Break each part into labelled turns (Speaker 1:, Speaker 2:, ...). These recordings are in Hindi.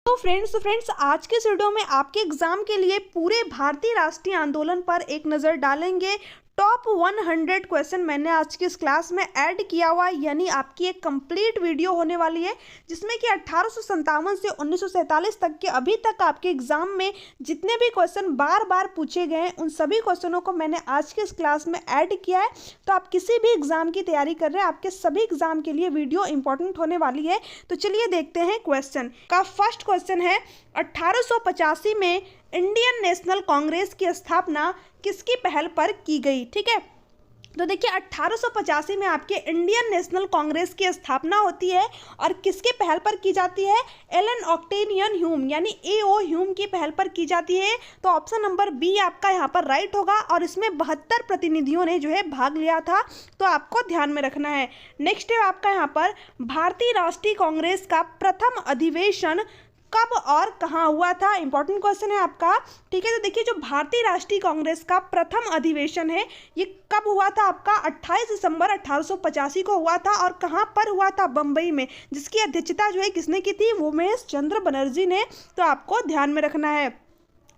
Speaker 1: तो फ्रेंड्स आज के इस वीडियो में आपके एग्जाम के लिए पूरे भारतीय राष्ट्रीय आंदोलन पर एक नज़र डालेंगे। टॉप 100 क्वेश्चन मैंने आज की इस क्लास में ऐड किया हुआ है, यानी आपकी एक कंप्लीट वीडियो होने वाली है जिसमें कि 1857 से 1947 तक के अभी तक आपके एग्जाम में जितने भी क्वेश्चन बार बार पूछे गए हैं उन सभी क्वेश्चनों को मैंने आज की इस क्लास में ऐड किया है। तो आप किसी भी एग्जाम की तैयारी कर रहे हैं, आपके सभी एग्जाम के लिए वीडियो इंपॉर्टेंट होने वाली है। तो चलिए देखते हैं क्वेश्चन का। फर्स्ट क्वेश्चन है 1885 में इंडियन नेशनल कांग्रेस की स्थापना किसकी पहल पर की गई। ठीक है, तो देखिए 1885 में आपके इंडियन नेशनल कांग्रेस की स्थापना होती है और किसके पहल पर की जाती है? एलन ऑक्टेवियन ह्यूम यानी एओ ह्यूम की पहल पर की जाती है। तो ऑप्शन नंबर बी आपका यहाँ पर राइट होगा और इसमें 72 प्रतिनिधियों ने जो है भाग लिया था, तो आपको ध्यान में रखना है। नेक्स्ट है आपका यहाँ पर भारतीय राष्ट्रीय कांग्रेस का प्रथम अधिवेशन कब और कहाँ हुआ था। इंपॉर्टेंट क्वेश्चन है आपका। ठीक है, तो देखिए जो भारतीय राष्ट्रीय कांग्रेस का प्रथम अधिवेशन है ये कब हुआ था आपका? 28 दिसंबर 1885 को हुआ था। और कहाँ पर हुआ था? बम्बई में, जिसकी अध्यक्षता जो है किसने की थी? उमेश चंद्र बनर्जी ने। तो आपको ध्यान में रखना है।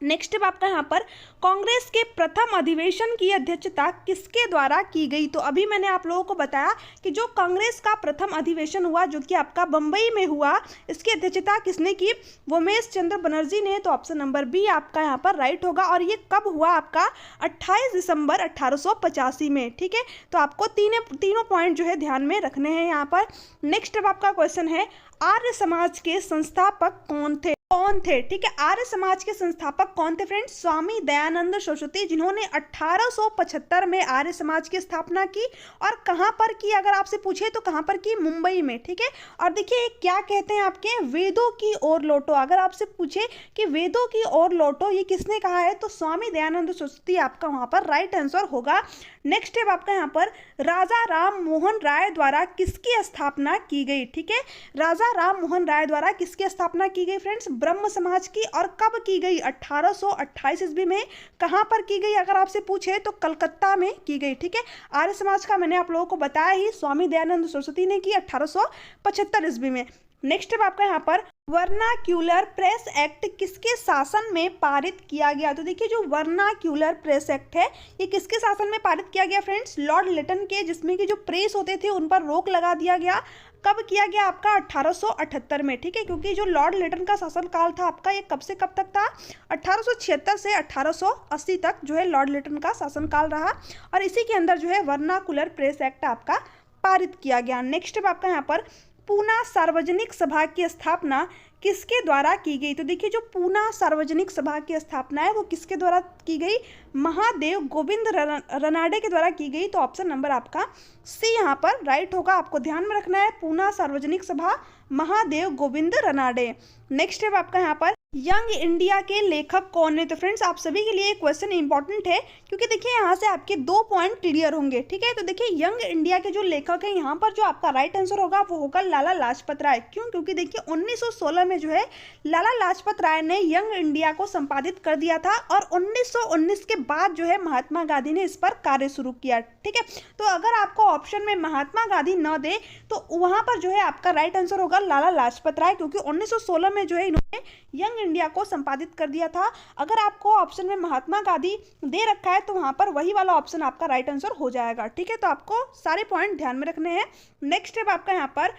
Speaker 1: नेक्स्ट है आपका यहाँ पर कांग्रेस के प्रथम अधिवेशन की अध्यक्षता किसके द्वारा की गई। तो अभी मैंने आप लोगों को बताया कि जो कांग्रेस का प्रथम अधिवेशन हुआ जो कि आपका बम्बई में हुआ, इसकी अध्यक्षता किसने की? उमेश चंद्र बनर्जी ने। तो ऑप्शन नंबर बी आपका यहाँ पर राइट होगा। और ये कब हुआ आपका? 28 दिसंबर 1885 में। ठीक है, तो आपको तीनों पॉइंट जो है ध्यान में रखने हैं यहाँ पर। नेक्स्ट अब आपका क्वेश्चन है आर्य समाज के संस्थापक कौन थे? ठीक है, आर्य समाज के संस्थापक कौन थे फ्रेंड्स? स्वामी दयानंद सरस्वती, जिन्होंने 1875 में आर्य समाज की स्थापना की। और कहां पर की अगर आपसे पूछे तो कहां पर की? मुंबई में। ठीक है, और देखिए क्या कहते हैं आपके? वेदों की ओर लौटो। अगर आपसे पूछे कि वेदों की ओर लौटो ये किसने कहा है, तो स्वामी दयानंद सरस्वती आपका वहां पर राइट आंसर होगा। नेक्स्ट है आपका यहाँ पर राजा राम मोहन राय द्वारा किसकी स्थापना की गई। ठीक है, राजा राम मोहन राय द्वारा किसकी स्थापना की गई फ्रेंड्स? ब्रह्म समाज की। और कब की गई? 1828 ईस्वी में। कहां पर की गई अगर आपसे पूछे तो कलकत्ता में की गई। ठीक है, आर्य समाज का मैंने आप लोगों को बताया ही, स्वामी दयानंद सरस्वती ने की 1875 ईस्वी में। नेक्स्ट है आपका यहाँ पर वर्नाक्यूलर प्रेस एक्ट किसके शासन में पारित किया गया। तो देखिए जो वर्नाक्यूलर प्रेस एक्ट है ये किसके शासन में पारित किया गया फ्रेंड्स? लॉर्ड लिटन के, जिसमें कि जो प्रेस होते थे उन पर रोक लगा दिया गया। कब किया गया आपका? 1878 में। ठीक है, क्योंकि जो लॉर्ड लिटन का शासनकाल था आपका ये कब से कब तक था? 1876 से 1880 तक जो है लॉर्ड लिटन का शासनकाल रहा और इसी के अंदर जो है वर्नाक्यूलर प्रेस एक्ट आपका पारित किया गया। नेक्स्ट है आपका यहाँ पर पूना सार्वजनिक सभा की स्थापना किसके द्वारा की गई। तो देखिए जो पूना सार्वजनिक सभा की स्थापना है वो किसके द्वारा की गई? महादेव गोविंद रनाडे के द्वारा की गई। तो ऑप्शन नंबर आपका सी यहाँ पर राइट होगा। आपको ध्यान में रखना है पूना सार्वजनिक सभा महादेव गोविंद रनाडे। नेक्स्ट है आपका यहाँ पर यंग इंडिया के लेखक कौन है। तो फ्रेंड्स आप सभी के लिए क्वेश्चन इंपॉर्टेंट है क्योंकि देखिए यहाँ से आपके 2 पॉइंट क्लियर होंगे। ठीक है, तो देखिए यंग इंडिया के जो लेखक है यहाँ पर जो आपका राइट आंसर होगा वो होगा लाला लाजपत राय। क्यों? क्योंकि देखिए 1916 में जो है लाला लाजपत राय ने यंग इंडिया को संपादित कर दिया था और 1919 के बाद जो है महात्मा गांधी ने इस पर कार्य शुरू किया। ठीक है, तो अगर आपको ऑप्शन में महात्मा गांधी न दे तो वहां पर जो है आपका राइट आंसर होगा लाला लाजपत राय, क्योंकि 1916 में जो है इन्होंने यंग इंडिया को संपादित कर दिया था। अगर आपको ऑप्शन में महात्मा गांधी दे रखा है तो वहां पर वही वाला ऑप्शन आपका राइट आंसर हो जाएगा। ठीक है, तो आपको सारे पॉइंट ध्यान में रखने हैं। नेक्स्ट है आपका यहाँ पर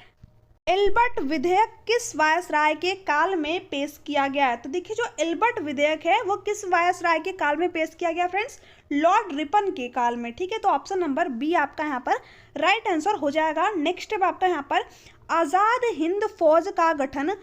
Speaker 1: एल्बर्ट विधेयक किस वायसराय के काल में पेश किया गया है। तो देखिए जो एल्बर्ट विधेयक है वो किस वायसराय के काल में पेश किया गया फ्रेंड्स? लॉर्ड रिपन के काल में। ठीक है, तो ऑप्शन नंबर बी आपका यहाँ पर राइट आंसर हो जाएगा। नेक्स्ट है आपका यहाँ पर आजाद हिंद फौज का गठन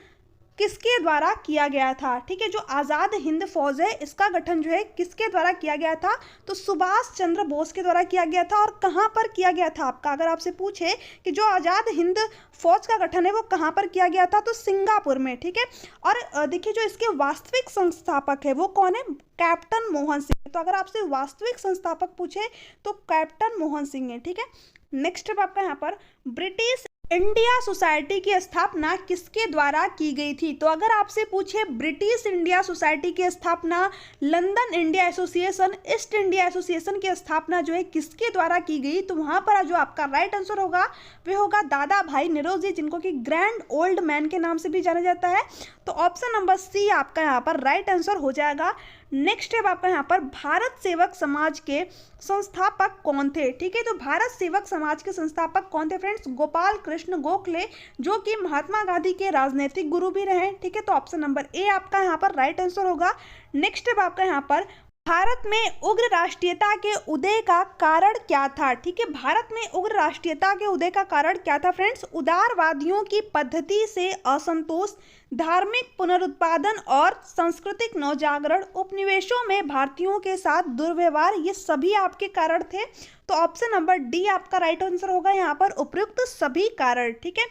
Speaker 1: किसके द्वारा किया गया था। ठीक है, जो आज़ाद हिंद फौज है इसका गठन जो है किसके द्वारा किया गया था? तो सुभाष चंद्र बोस के द्वारा किया गया था। और कहाँ पर किया गया था आपका अगर आपसे पूछे कि जो आज़ाद हिंद फौज का गठन है वो कहाँ पर किया गया था? तो सिंगापुर में। ठीक है, और देखिए जो इसके वास्तविक संस्थापक है वो कौन है? कैप्टन मोहन सिंह। तो अगर आपसे वास्तविक संस्थापक पूछे तो कैप्टन मोहन सिंह है। ठीक है, नेक्स्ट अब आपका यहाँ पर ब्रिटिश इंडिया सोसाइटी की स्थापना किसके द्वारा की गई थी? तो अगर आपसे पूछे ब्रिटिश इंडिया सोसाइटी की स्थापना, London India association, east India association की स्थापना जो है किसके द्वारा की गई, तो वहां पर जो आपका राइट आंसर होगा वह होगा दादा भाई नौरोजी, जिनको कि ग्रैंड ओल्ड मैन के नाम से भी जाना जाता है। तो ऑप्शन नंबर सी आपका यहाँ पर राइट आंसर हो जाएगा। नेक्स्ट है आपका यहाँ पर भारत सेवक समाज के संस्थापक कौन थे? ठीक है, तो भारत सेवक समाज के संस्थापक कौन थे फ्रेंड्स? गोपाल कृष्ण गोखले, जो कि महात्मा गांधी के राजनीतिक गुरु भी रहे। ठीक है, तो ऑप्शन नंबर ए आपका यहाँ पर राइट आंसर होगा। नेक्स्ट है आपका यहाँ पर भारत में उग्र राष्ट्रीयता के उदय का कारण क्या था? ठीक है, भारत में उग्र राष्ट्रीयता के उदय का कारण क्या था फ्रेंड्स? उदारवादियों की पद्धति से असंतोष, धार्मिक पुनरुत्पादन और सांस्कृतिक नवजागरण, उपनिवेशों में भारतीयों के साथ दुर्व्यवहार, ये सभी आपके कारण थे। तो ऑप्शन नंबर डी आपका राइट आंसर होगा यहाँ पर उपयुक्त सभी कारण। ठीक है,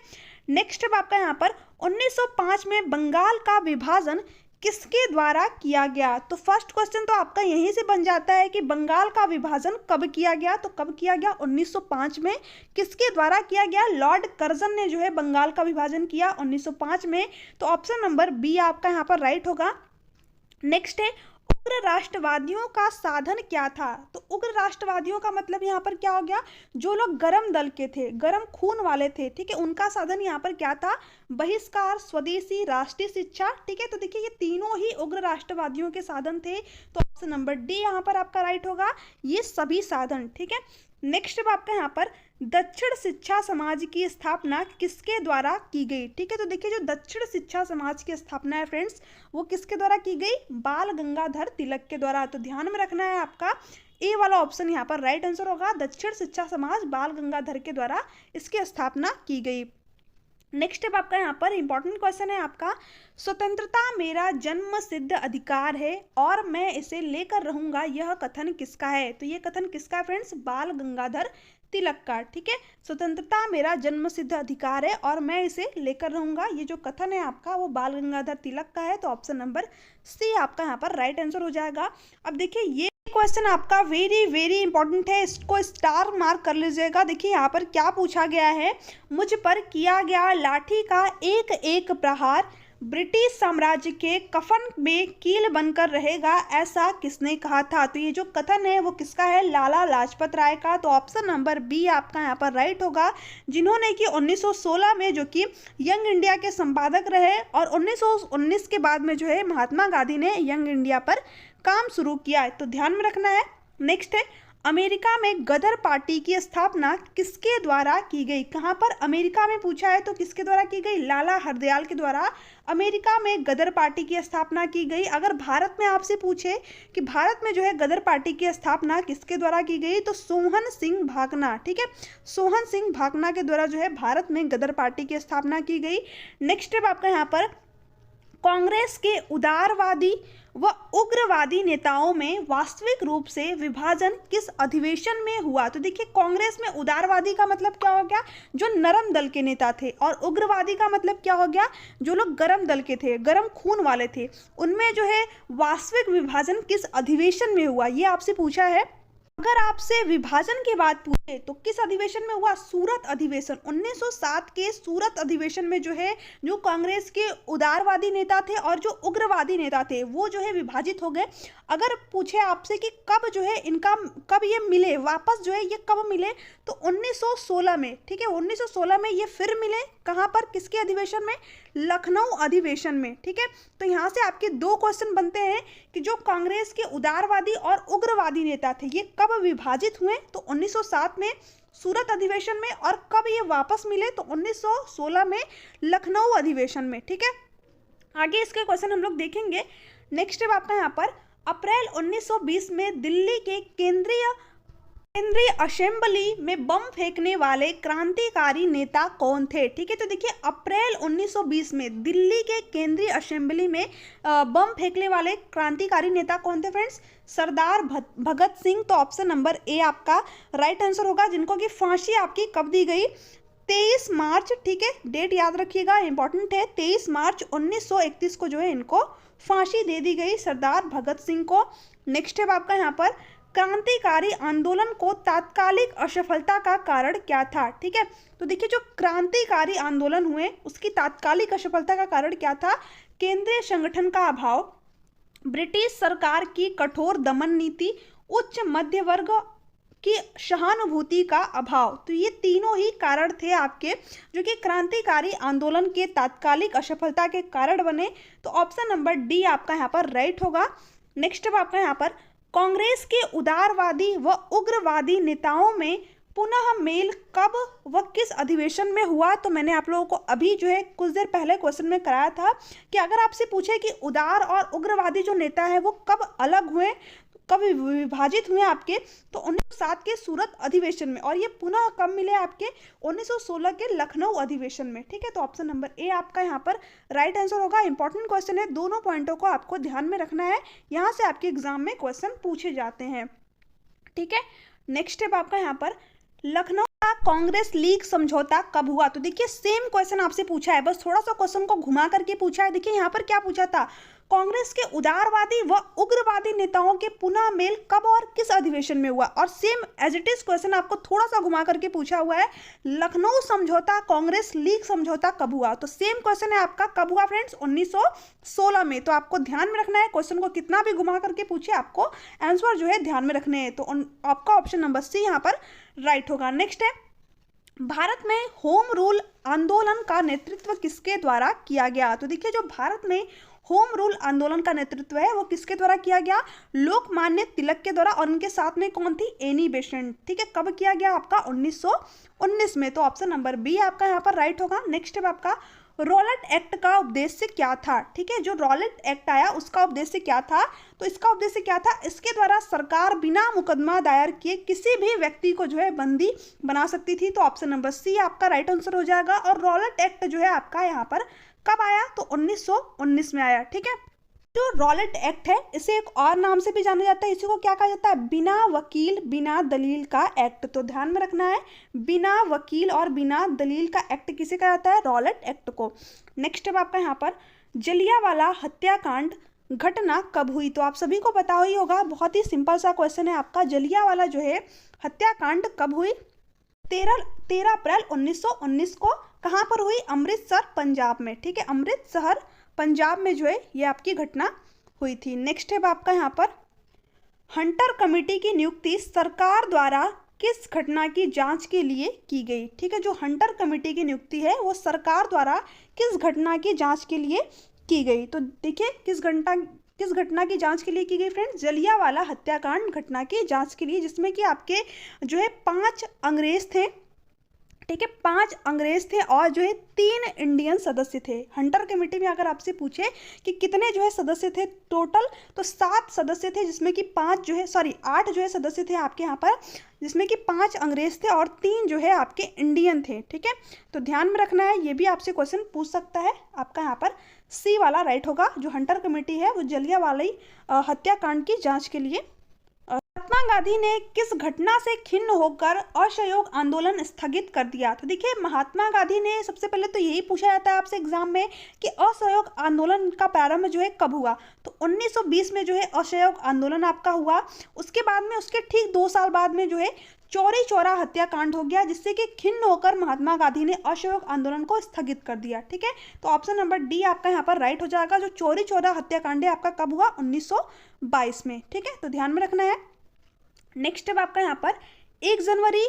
Speaker 1: नेक्स्ट है आपका यहाँ पर 1905 में बंगाल का विभाजन किसके द्वारा किया गया? तो फर्स्ट क्वेश्चन तो आपका यहीं से बन जाता है कि बंगाल का विभाजन कब किया गया? तो कब किया गया? 1905 में। किसके द्वारा किया गया? लॉर्ड कर्जन ने जो है बंगाल का विभाजन किया 1905 में। तो ऑप्शन नंबर बी आपका यहाँ पर राइट होगा। नेक्स्ट है उग्र राष्ट्रवादियों का साधन क्या था? तो उग्र राष्ट्रवादियों का मतलब यहाँ पर क्या हो गया? जो लोग गर्म दल के थे, गर्म खून वाले थे, ठीक है, उनका साधन यहाँ पर क्या था? बहिष्कार, स्वदेशी, राष्ट्रीय शिक्षा। ठीक है, तो देखिए ये तीनों ही उग्र राष्ट्रवादियों के साधन थे। तो ऑप्शन नंबर डी यहाँ पर आपका राइट होगा, ये सभी साधन। ठीक है, नेक्स्ट अब आपका यहाँ पर दक्षिण शिक्षा समाज की स्थापना किसके द्वारा की गई? ठीक है, तो देखिए जो दक्षिण शिक्षा समाज की स्थापना है फ्रेंड्स, वो किसके द्वारा की गई? बाल गंगाधर तिलक के द्वारा। तो ध्यान में रखना है आपका ए वाला ऑप्शन यहाँ पर राइट आंसर होगा। दक्षिण शिक्षा समाज बाल गंगाधर के द्वारा इसकी स्थापना की गई। नेक्स्ट अब आपका यहाँ पर इंपॉर्टेंट क्वेश्चन है आपका, स्वतंत्रता मेरा जन्म सिद्ध अधिकार है और मैं इसे लेकर रहूंगा, यह कथन किसका है? तो ये कथन किसका है फ्रेंड्स? बाल गंगाधर तिलक का। ठीक है, स्वतंत्रता मेरा जन्म सिद्ध अधिकार है और मैं इसे लेकर रहूंगा, ये जो कथन है आपका वो बाल गंगाधर तिलक का है। तो ऑप्शन नंबर सी आपका यहाँ पर राइट आंसर हो जाएगा। अब देखिए ये क्वेश्चन आपका वेरी वेरी इंपॉर्टेंट है, इसको स्टार मार्क कर लीजिएगा। देखिए यहाँ पर क्या पूछा गया है, मुझ पर किया गया लाठी का एक एक प्रहार ब्रिटिश साम्राज्य के कफन में कील बनकर रहेगा, ऐसा किसने कहा था? तो ये जो कथन है वो किसका है? लाला लाजपत राय का। तो ऑप्शन नंबर बी आपका यहाँ पर राइट होगा, जिन्होंने कि 1916 में जो कि यंग इंडिया के संपादक रहे और 1919 के बाद में जो है महात्मा गांधी ने यंग इंडिया पर काम शुरू किया है। तो ध्यान में रखना है। नेक्स्ट है अमेरिका में गदर पार्टी की स्थापना किसके द्वारा की गई? कहाँ पर? अमेरिका में पूछा है तो किसके द्वारा की गई? लाला हरदयाल के द्वारा अमेरिका में गदर पार्टी की स्थापना की गई। अगर भारत में आपसे पूछे कि भारत में जो है गदर पार्टी की स्थापना किसके द्वारा की गई, तो सोहन सिंह भाकना। ठीक है, सोहन सिंह भाकना के द्वारा जो है भारत में गदर पार्टी की स्थापना की गई। नेक्स्ट है आपका यहाँ पर कांग्रेस के उदारवादी व उग्रवादी नेताओं में वास्तविक रूप से विभाजन किस अधिवेशन में हुआ? तो देखिए कांग्रेस में उदारवादी का मतलब क्या हो गया? जो नरम दल के नेता थे, और उग्रवादी का मतलब क्या हो गया? जो लोग गर्म दल के थे, गर्म खून वाले थे। उनमें जो है वास्तविक विभाजन किस अधिवेशन में हुआ, ये आपसे पूछा है। अगर आपसे विभाजन की बात पूछे तो किस अधिवेशन में हुआ? सूरत अधिवेशन। 1907 के सूरत अधिवेशन में जो है जो कांग्रेस के उदारवादी नेता थे और जो उग्रवादी नेता थे वो जो है विभाजित हो गए। अगर पूछे आपसे कि कब जो है इनका कब ये मिले वापस, जो है ये कब मिले, तो 1916 में। ठीक है, 1916 में ये फिर मिले। कहाँ पर? किसके अधिवेशन में? लखनऊ अधिवेशन में। ठीक है, तो यहाँ से आपके दो क्वेश्चन बनते हैं कि जो कांग्रेस के उदारवादी और उग्रवादी नेता थे ये कब विभाजित हुए, तो 1907 में सूरत अधिवेशन में, और कब ये वापस मिले, तो 1916 में लखनऊ अधिवेशन में। ठीक है, आगे इसके क्वेश्चन हम लोग देखेंगे। नेक्स्ट है आपका यहाँ पर अप्रैल 1920 में दिल्ली के केंद्रीय असेंबली में बम फेंकने वाले क्रांतिकारी नेता कौन थे? ठीक है, तो देखिए अप्रैल 1920 में दिल्ली के केंद्रीय असेंबली में बम फेंकने वाले क्रांतिकारी नेता कौन थे फ्रेंड्स? सरदार भगत सिंह। तो ऑप्शन नंबर ए आपका राइट आंसर होगा, जिनको कि फांसी आपकी कब दी गई? 23 मार्च। ठीक है, डेट याद रखिएगा, इंपॉर्टेंट है। 23 मार्च 1931 को जो है इनको फांसी दे दी गई सरदार भगत सिंह को। नेक्स्ट है आपका यहाँ पर क्रांतिकारी आंदोलन को तात्कालिक असफलता का कारण क्या था? ठीक है, तो देखिए जो क्रांतिकारी आंदोलन हुए उसकी तात्कालिक असफलता का कारण क्या था? केंद्रीय संगठन का अभाव, ब्रिटिश सरकार की कठोर दमन नीति, उच्च मध्य वर्ग की सहानुभूति का अभाव। तो ये तीनों ही कारण थे आपके जो कि क्रांतिकारी आंदोलन के तात्कालिक असफलता के कारण बने। तो ऑप्शन नंबर डी आपका यहाँ पर राइट होगा। नेक्स्ट अब आपका यहाँ पर कांग्रेस के उदारवादी व उग्रवादी नेताओं में पुनः मेल कब व किस अधिवेशन में हुआ? तो मैंने आप लोगों को अभी जो है कुछ देर पहले क्वेश्चन में कराया था कि अगर आपसे पूछे कि उदार और उग्रवादी जो नेता है वो कब अलग हुए, कब विभाजित हुए आपके, तो 1907 के सूरत अधिवेशन में, और ये पुनः कब मिले आपके? 1916 के लखनऊ अधिवेशन में। ठीक है, तो ऑप्शन नंबर ए आपका यहाँ पर राइट आंसर होगा। इंपॉर्टेंट क्वेश्चन है, दोनों पॉइंटों को आपको ध्यान में रखना है, यहाँ से आपके एग्जाम में क्वेश्चन पूछे जाते हैं। ठीक है, नेक्स्ट स्टेप आपका यहाँ पर लखनऊ का कांग्रेस लीग समझौता कब हुआ? तो देखिए सेम क्वेश्चन आपसे पूछा है, बस थोड़ा सा क्वेश्चन को घुमा करके पूछा है। देखिए यहाँ पर क्या पूछा था? कांग्रेस के उदारवादी व उग्रवादी नेताओं के पुनः मेल कब और किस अधिवेशन में हुआ? और same as it is question आपको थोड़ा सा घुमा करके पूछा हुआ है, लखनऊ समझौता कांग्रेस लीग समझौता कब हुआ? तो सेम क्वेश्चन है आपका, कब हुआ फ्रेंड्स? 1916 में। तो आपको ध्यान में रखना है, क्वेश्चन को कितना भी घुमा करके पूछे आपको आंसर जो है ध्यान में रखने हैं। तो आपका ऑप्शन नंबर सी यहाँ पर राइट होगा। नेक्स्ट है, भारत में होम रूल आंदोलन का नेतृत्व किसके द्वारा किया गया? तो देखिए जो भारत में होम रूल आंदोलन का नेतृत्व है वो किसके द्वारा किया गया? लोकमान्य तिलक के द्वारा, और उनके साथ में कौन थी? Annie Besant. ठीक है, कब किया गया आपका? 1919 में। तो ऑप्शन नंबर बी आपका यहाँ पर राइट होगा। नेक्स्ट है आपका रॉलेट एक्ट का उद्देश्य क्या था? ठीक है, जो रॉलेट एक्ट आया उसका उद्देश्य क्या था? तो इसका उद्देश्य क्या था? इसके द्वारा सरकार बिना मुकदमा दायर किए किसी भी व्यक्ति को जो है बंदी बना सकती थी। तो ऑप्शन नंबर सी आपका राइट आंसर हो जाएगा। और रॉलेट एक्ट जो है आपका यहाँ पर कब आया? तो 1919 में आया। ठीक है, जो रॉलेट एक्ट है इसे एक और नाम से भी जाना जाता है, इसी को क्या कहा जाता है? बिना वकील बिना दलील का एक्ट। तो ध्यान में रखना है, बिना वकील और बिना दलील का एक्ट किसे कहा जाता है? रॉलेट एक्ट को। नेक्स्ट अब आपका यहाँ पर जलियांवाला हत्याकांड घटना कब हुई? तो आप सभी को पता ही होगा, बहुत ही सिंपल सा क्वेश्चन है आपका, जलियांवाला जो है हत्याकांड कब हुई? 13 अप्रैल 1919 को। कहाँ पर हुई? अमृतसर पंजाब में। ठीक है, अमृतसर पंजाब में जो है ये आपकी घटना हुई थी। नेक्स्ट है आपका यहाँ पर हंटर कमेटी की नियुक्ति सरकार द्वारा किस घटना की जांच के लिए की गई? ठीक है, जो हंटर कमेटी की नियुक्ति है वो सरकार द्वारा किस घटना की जांच के लिए की गई? तो देखिए किस घटना की जांच के लिए की गई फ्रेंड्स? जलियांवाला हत्याकांड घटना की जांच के लिए, जिसमें कि आपके जो है 5 अंग्रेज थे। ठीक है, 5 अंग्रेज थे और जो है 3 इंडियन सदस्य थे। हंटर कमेटी में अगर आपसे पूछे कि कितने जो है सदस्य थे टोटल, तो 7 सदस्य थे, जिसमें कि 8 जो है सदस्य थे आपके यहाँ पर, जिसमें कि 5 अंग्रेज थे और 3 जो है आपके इंडियन थे। ठीक है, तो ध्यान में रखना है, ये भी आपसे क्वेश्चन पूछ सकता है। आपका यहाँ पर सी वाला राइट होगा, जो हंटर कमेटी है वो जलियांवाला हत्याकांड की जाँच के लिए। महात्मा गांधी ने किस घटना से खिन्न होकर असहयोग आंदोलन स्थगित कर दिया? तो देखिए महात्मा गांधी ने, सबसे पहले तो यही पूछा जाता है आपसे एग्जाम में कि असहयोग आंदोलन का प्रारंभ जो है कब हुआ? तो 1920 में जो है असहयोग आंदोलन आपका हुआ। उसके बाद में, उसके ठीक 2 साल बाद में जो है चौरी चौरा हत्याकांड हो गया, जिससे कि खिन्न होकर महात्मा गांधी ने असहयोग आंदोलन को स्थगित कर दिया। ठीक है, तो ऑप्शन नंबर डी आपका यहाँ पर राइट हो जाएगा। जो चौरी चौरा हत्याकांड है आपका कब हुआ? 1922 में। ठीक है, तो ध्यान में रखना है। नेक्स्ट अब आपका यहाँ पर 1 जनवरी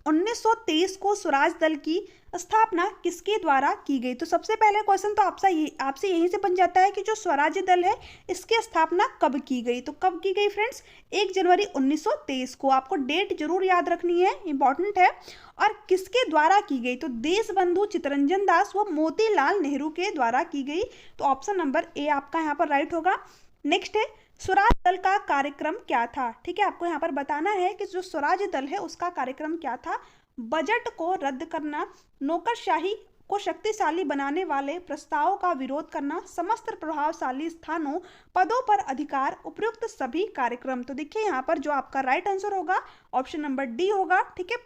Speaker 1: 1923 को स्वराज दल की स्थापना किसके द्वारा की गई? तो सबसे पहले क्वेश्चन तो आपसे यहीं से बन जाता है कि जो स्वराज दल है इसकी स्थापना कब की गई? तो कब की गई फ्रेंड्स? 1 जनवरी 1923 को। आपको डेट जरूर याद रखनी है, इंपॉर्टेंट है। और किसके द्वारा की गई? तो देशबंधु चित्तरंजन दास व मोतीलाल नेहरू के द्वारा की गई। तो ऑप्शन नंबर ए आपका यहाँ पर राइट होगा। नेक्स्ट है स्वराज दल का कार्यक्रम क्या था? ठीक है, आपको यहाँ पर बताना है कि जो स्वराज दल है उसका कार्यक्रम क्या था? बजट को रद्द करना, नौकरशाही को शक्तिशाली बनाने वाले प्रस्तावों का विरोध करना, समस्त प्रभावशाली स्थानों पदों पर अधिकार, उपयुक्त सभी कार्यक्रम। तो देखिए यहाँ पर जो आपका राइट आंसर होगा ऑप्शन नंबर डी होगा। ठीक है,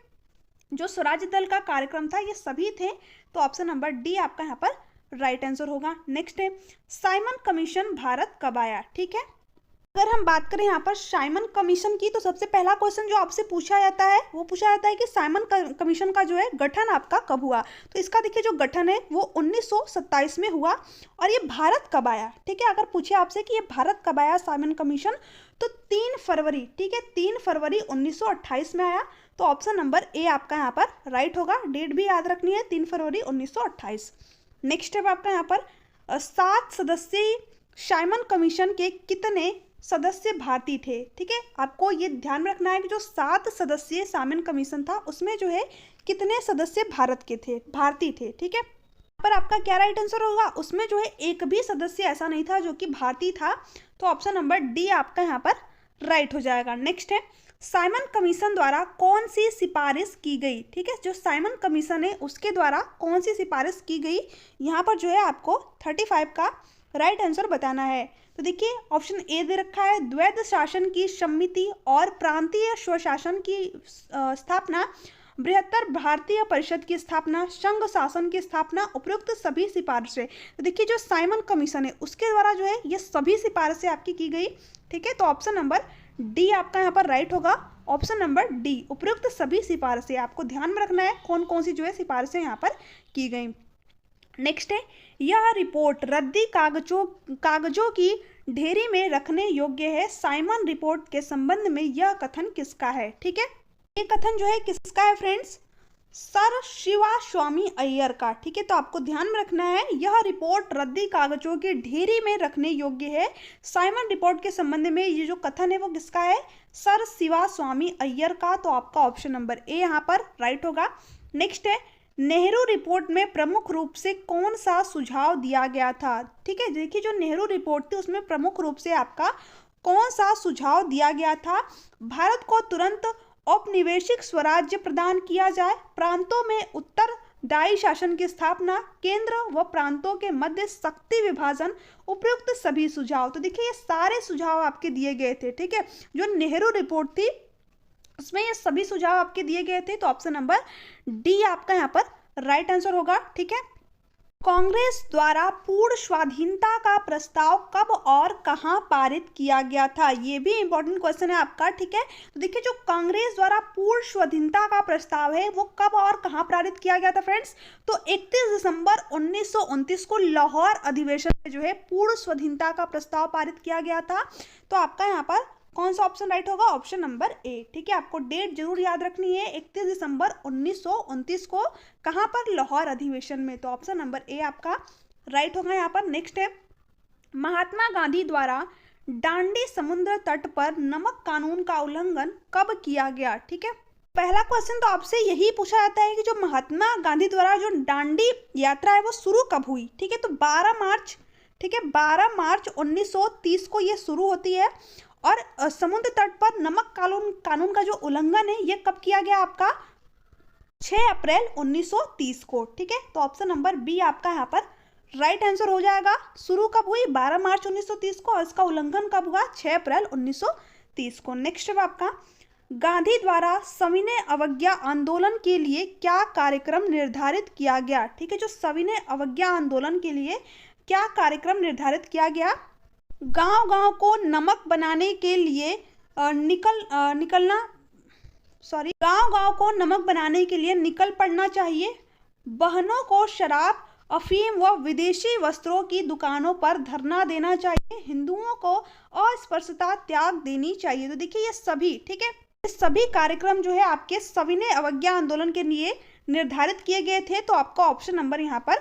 Speaker 1: जो स्वराज दल का कार्यक्रम था ये सभी थे, तो ऑप्शन नंबर डी आपका यहाँ पर राइट आंसर होगा। नेक्स्ट है साइमन कमीशन भारत कब आया? ठीक है, अगर हम बात करें यहाँ पर साइमन कमीशन की, तो सबसे पहला क्वेश्चन जो आपसे पूछा जाता है वो पूछा जाता है कि साइमन कमीशन का जो है गठन आपका कब हुआ। तो इसका देखिए जो गठन है वो 1927 में हुआ। और ये भारत कब आया, ठीक है, अगर पूछे आपसे कि ये भारत कब आया साइमन कमीशन, तो 3 फरवरी, ठीक है, 3 फरवरी 1928 में आया। तो ऑप्शन नंबर ए आपका यहाँ पर राइट होगा। डेट भी याद रखनी है, 3 फरवरी 1928। नेक्स्ट है आपका यहाँ पर 7 सदस्यीय साइमन कमीशन के कितने सदस्य भारतीय थे, ठीक है, आपको ये ध्यान में रखना है कि जो 7 सदस्यीय साइमन कमीशन था उसमें जो है कितने सदस्य भारत के थे, भारतीय थे, ठीक है। पर आपका क्या राइट आंसर होगा, उसमें जो है एक भी सदस्य ऐसा नहीं था जो कि भारतीय था। तो ऑप्शन नंबर डी आपका यहाँ पर राइट हो जाएगा। नेक्स्ट है साइमन कमीशन द्वारा कौन सी सिफारिश की गई, ठीक है, जो साइमन कमीशन है उसके द्वारा कौन सी सिफारिश की गई, यहाँ पर जो है आपको 35 का राइट आंसर बताना है। तो देखिए ऑप्शन ए दे रखा है, द्वैध शासन की समिति और प्रांतीय स्वशासन की स्थापना, बृहत्तर भारतीय परिषद की स्थापना, संघ शासन की स्थापना, उपयुक्त सभी सिफारिशें। तो देखिए जो साइमन कमीशन है उसके द्वारा जो है ये सभी सिफारिशें आपकी की गई, ठीक है। तो ऑप्शन नंबर डी आपका यहाँ पर राइट होगा। ऑप्शन नंबर डी, उपयुक्त सभी सिफारिशें, आपको ध्यान में रखना है कौन कौन सी जो है सिफारिशें यहाँ पर की गई। नेक्स्ट है यह रिपोर्ट रद्दी कागजों की ढेरी में रखने योग्य है, साइमन रिपोर्ट के संबंध में यह कथन किसका है, ठीक है। ये कथन जो है किसका है फ्रेंड्स, सर शिवा स्वामी अय्यर का, ठीक है। तो आपको ध्यान में रखना है यह रिपोर्ट रद्दी कागजों की ढेरी में रखने योग्य है, साइमन रिपोर्ट के संबंध में ये जो कथन है वो किसका है, सर शिवा स्वामी अय्यर का। तो आपका ऑप्शन नंबर ए यहाँ पर राइट होगा। नेक्स्ट है नेहरू रिपोर्ट में प्रमुख रूप से कौन सा सुझाव दिया गया था, ठीक है। देखिए जो नेहरू रिपोर्ट थी उसमें प्रमुख रूप से आपका कौन सा सुझाव दिया गया था, भारत को तुरंत औपनिवेशिक स्वराज्य प्रदान किया जाए, प्रांतों में उत्तरदायी शासन की स्थापना, केंद्र व प्रांतों के मध्य शक्ति विभाजन, उपयुक्त सभी सुझाव। तो देखिए ये सारे सुझाव आपके दिए गए थे, ठीक है। जो नेहरू रिपोर्ट थी उसमें ये सभी सुझाव आपके दिए गए थे। तो ऑप्शन नंबर डी आपका यहाँ पर राइट आंसर होगा, ठीक है। कांग्रेस द्वारा पूर्ण स्वाधीनता का प्रस्ताव कब और कहां पारित किया गया था, ये भी इंपॉर्टेंट क्वेश्चन है आपका, ठीक है। तो देखिए जो कांग्रेस द्वारा पूर्ण स्वाधीनता का प्रस्ताव है वो कब और कहां पारित किया गया था फ्रेंड्स, तो 31 दिसंबर 1929 को लाहौर अधिवेशन में जो है पूर्ण स्वाधीनता का प्रस्ताव पारित किया गया था। तो आपका यहाँ पर कौन सा ऑप्शन राइट होगा, ऑप्शन नंबर ए, ठीक है। आपको डेट जरूर याद रखनी है, 31 दिसंबर 1929 को, कहां पर, लाहौर अधिवेशन में। तो ऑप्शन नंबर ए आपका राइट होगा यहाँ पर। नेक्स्ट है महात्मा गांधी द्वारा डांडी समुद्र तट पर नमक कानून का उल्लंघन कब किया गया, ठीक है। पहला क्वेश्चन तो आपसे यही पूछा जाता है कि जो महात्मा गांधी द्वारा जो डांडी यात्रा है वो शुरू कब हुई, ठीक है। तो 12 मार्च, ठीक है, 12 मार्च 1930 को ये शुरू होती है। और समुद्र तट पर नमक कानून का जो उल्लंघन है ये कब किया गया आपका, 6 अप्रैल 1930 को, ठीक है। तो ऑप्शन नंबर बी आपका यहाँ पर राइट आंसर हो जाएगा। शुरू कब हुई, 12 मार्च 1930 को, और इसका उल्लंघन कब हुआ, 6 अप्रैल 1930 को। नेक्स्ट है आपका गांधी द्वारा सविनय अवज्ञा आंदोलन के लिए क्या कार्यक्रम निर्धारित किया गया, ठीक है। जो सविनय अवज्ञा आंदोलन के लिए क्या कार्यक्रम निर्धारित किया गया, गांव-गांव को नमक बनाने के लिए गांव-गांव को नमक बनाने के लिए निकल पड़ना चाहिए, बहनों को शराब, अफीम व विदेशी वस्त्रों की दुकानों पर धरना देना चाहिए, हिंदुओं को अस्पृश्यता त्याग देनी चाहिए। तो देखिए ये सभी, ठीक है, ये सभी कार्यक्रम जो है आपके सविनय अवज्ञा आंदोलन के लिए निर्धारित किए गए थे। तो आपका ऑप्शन नंबर यहाँ पर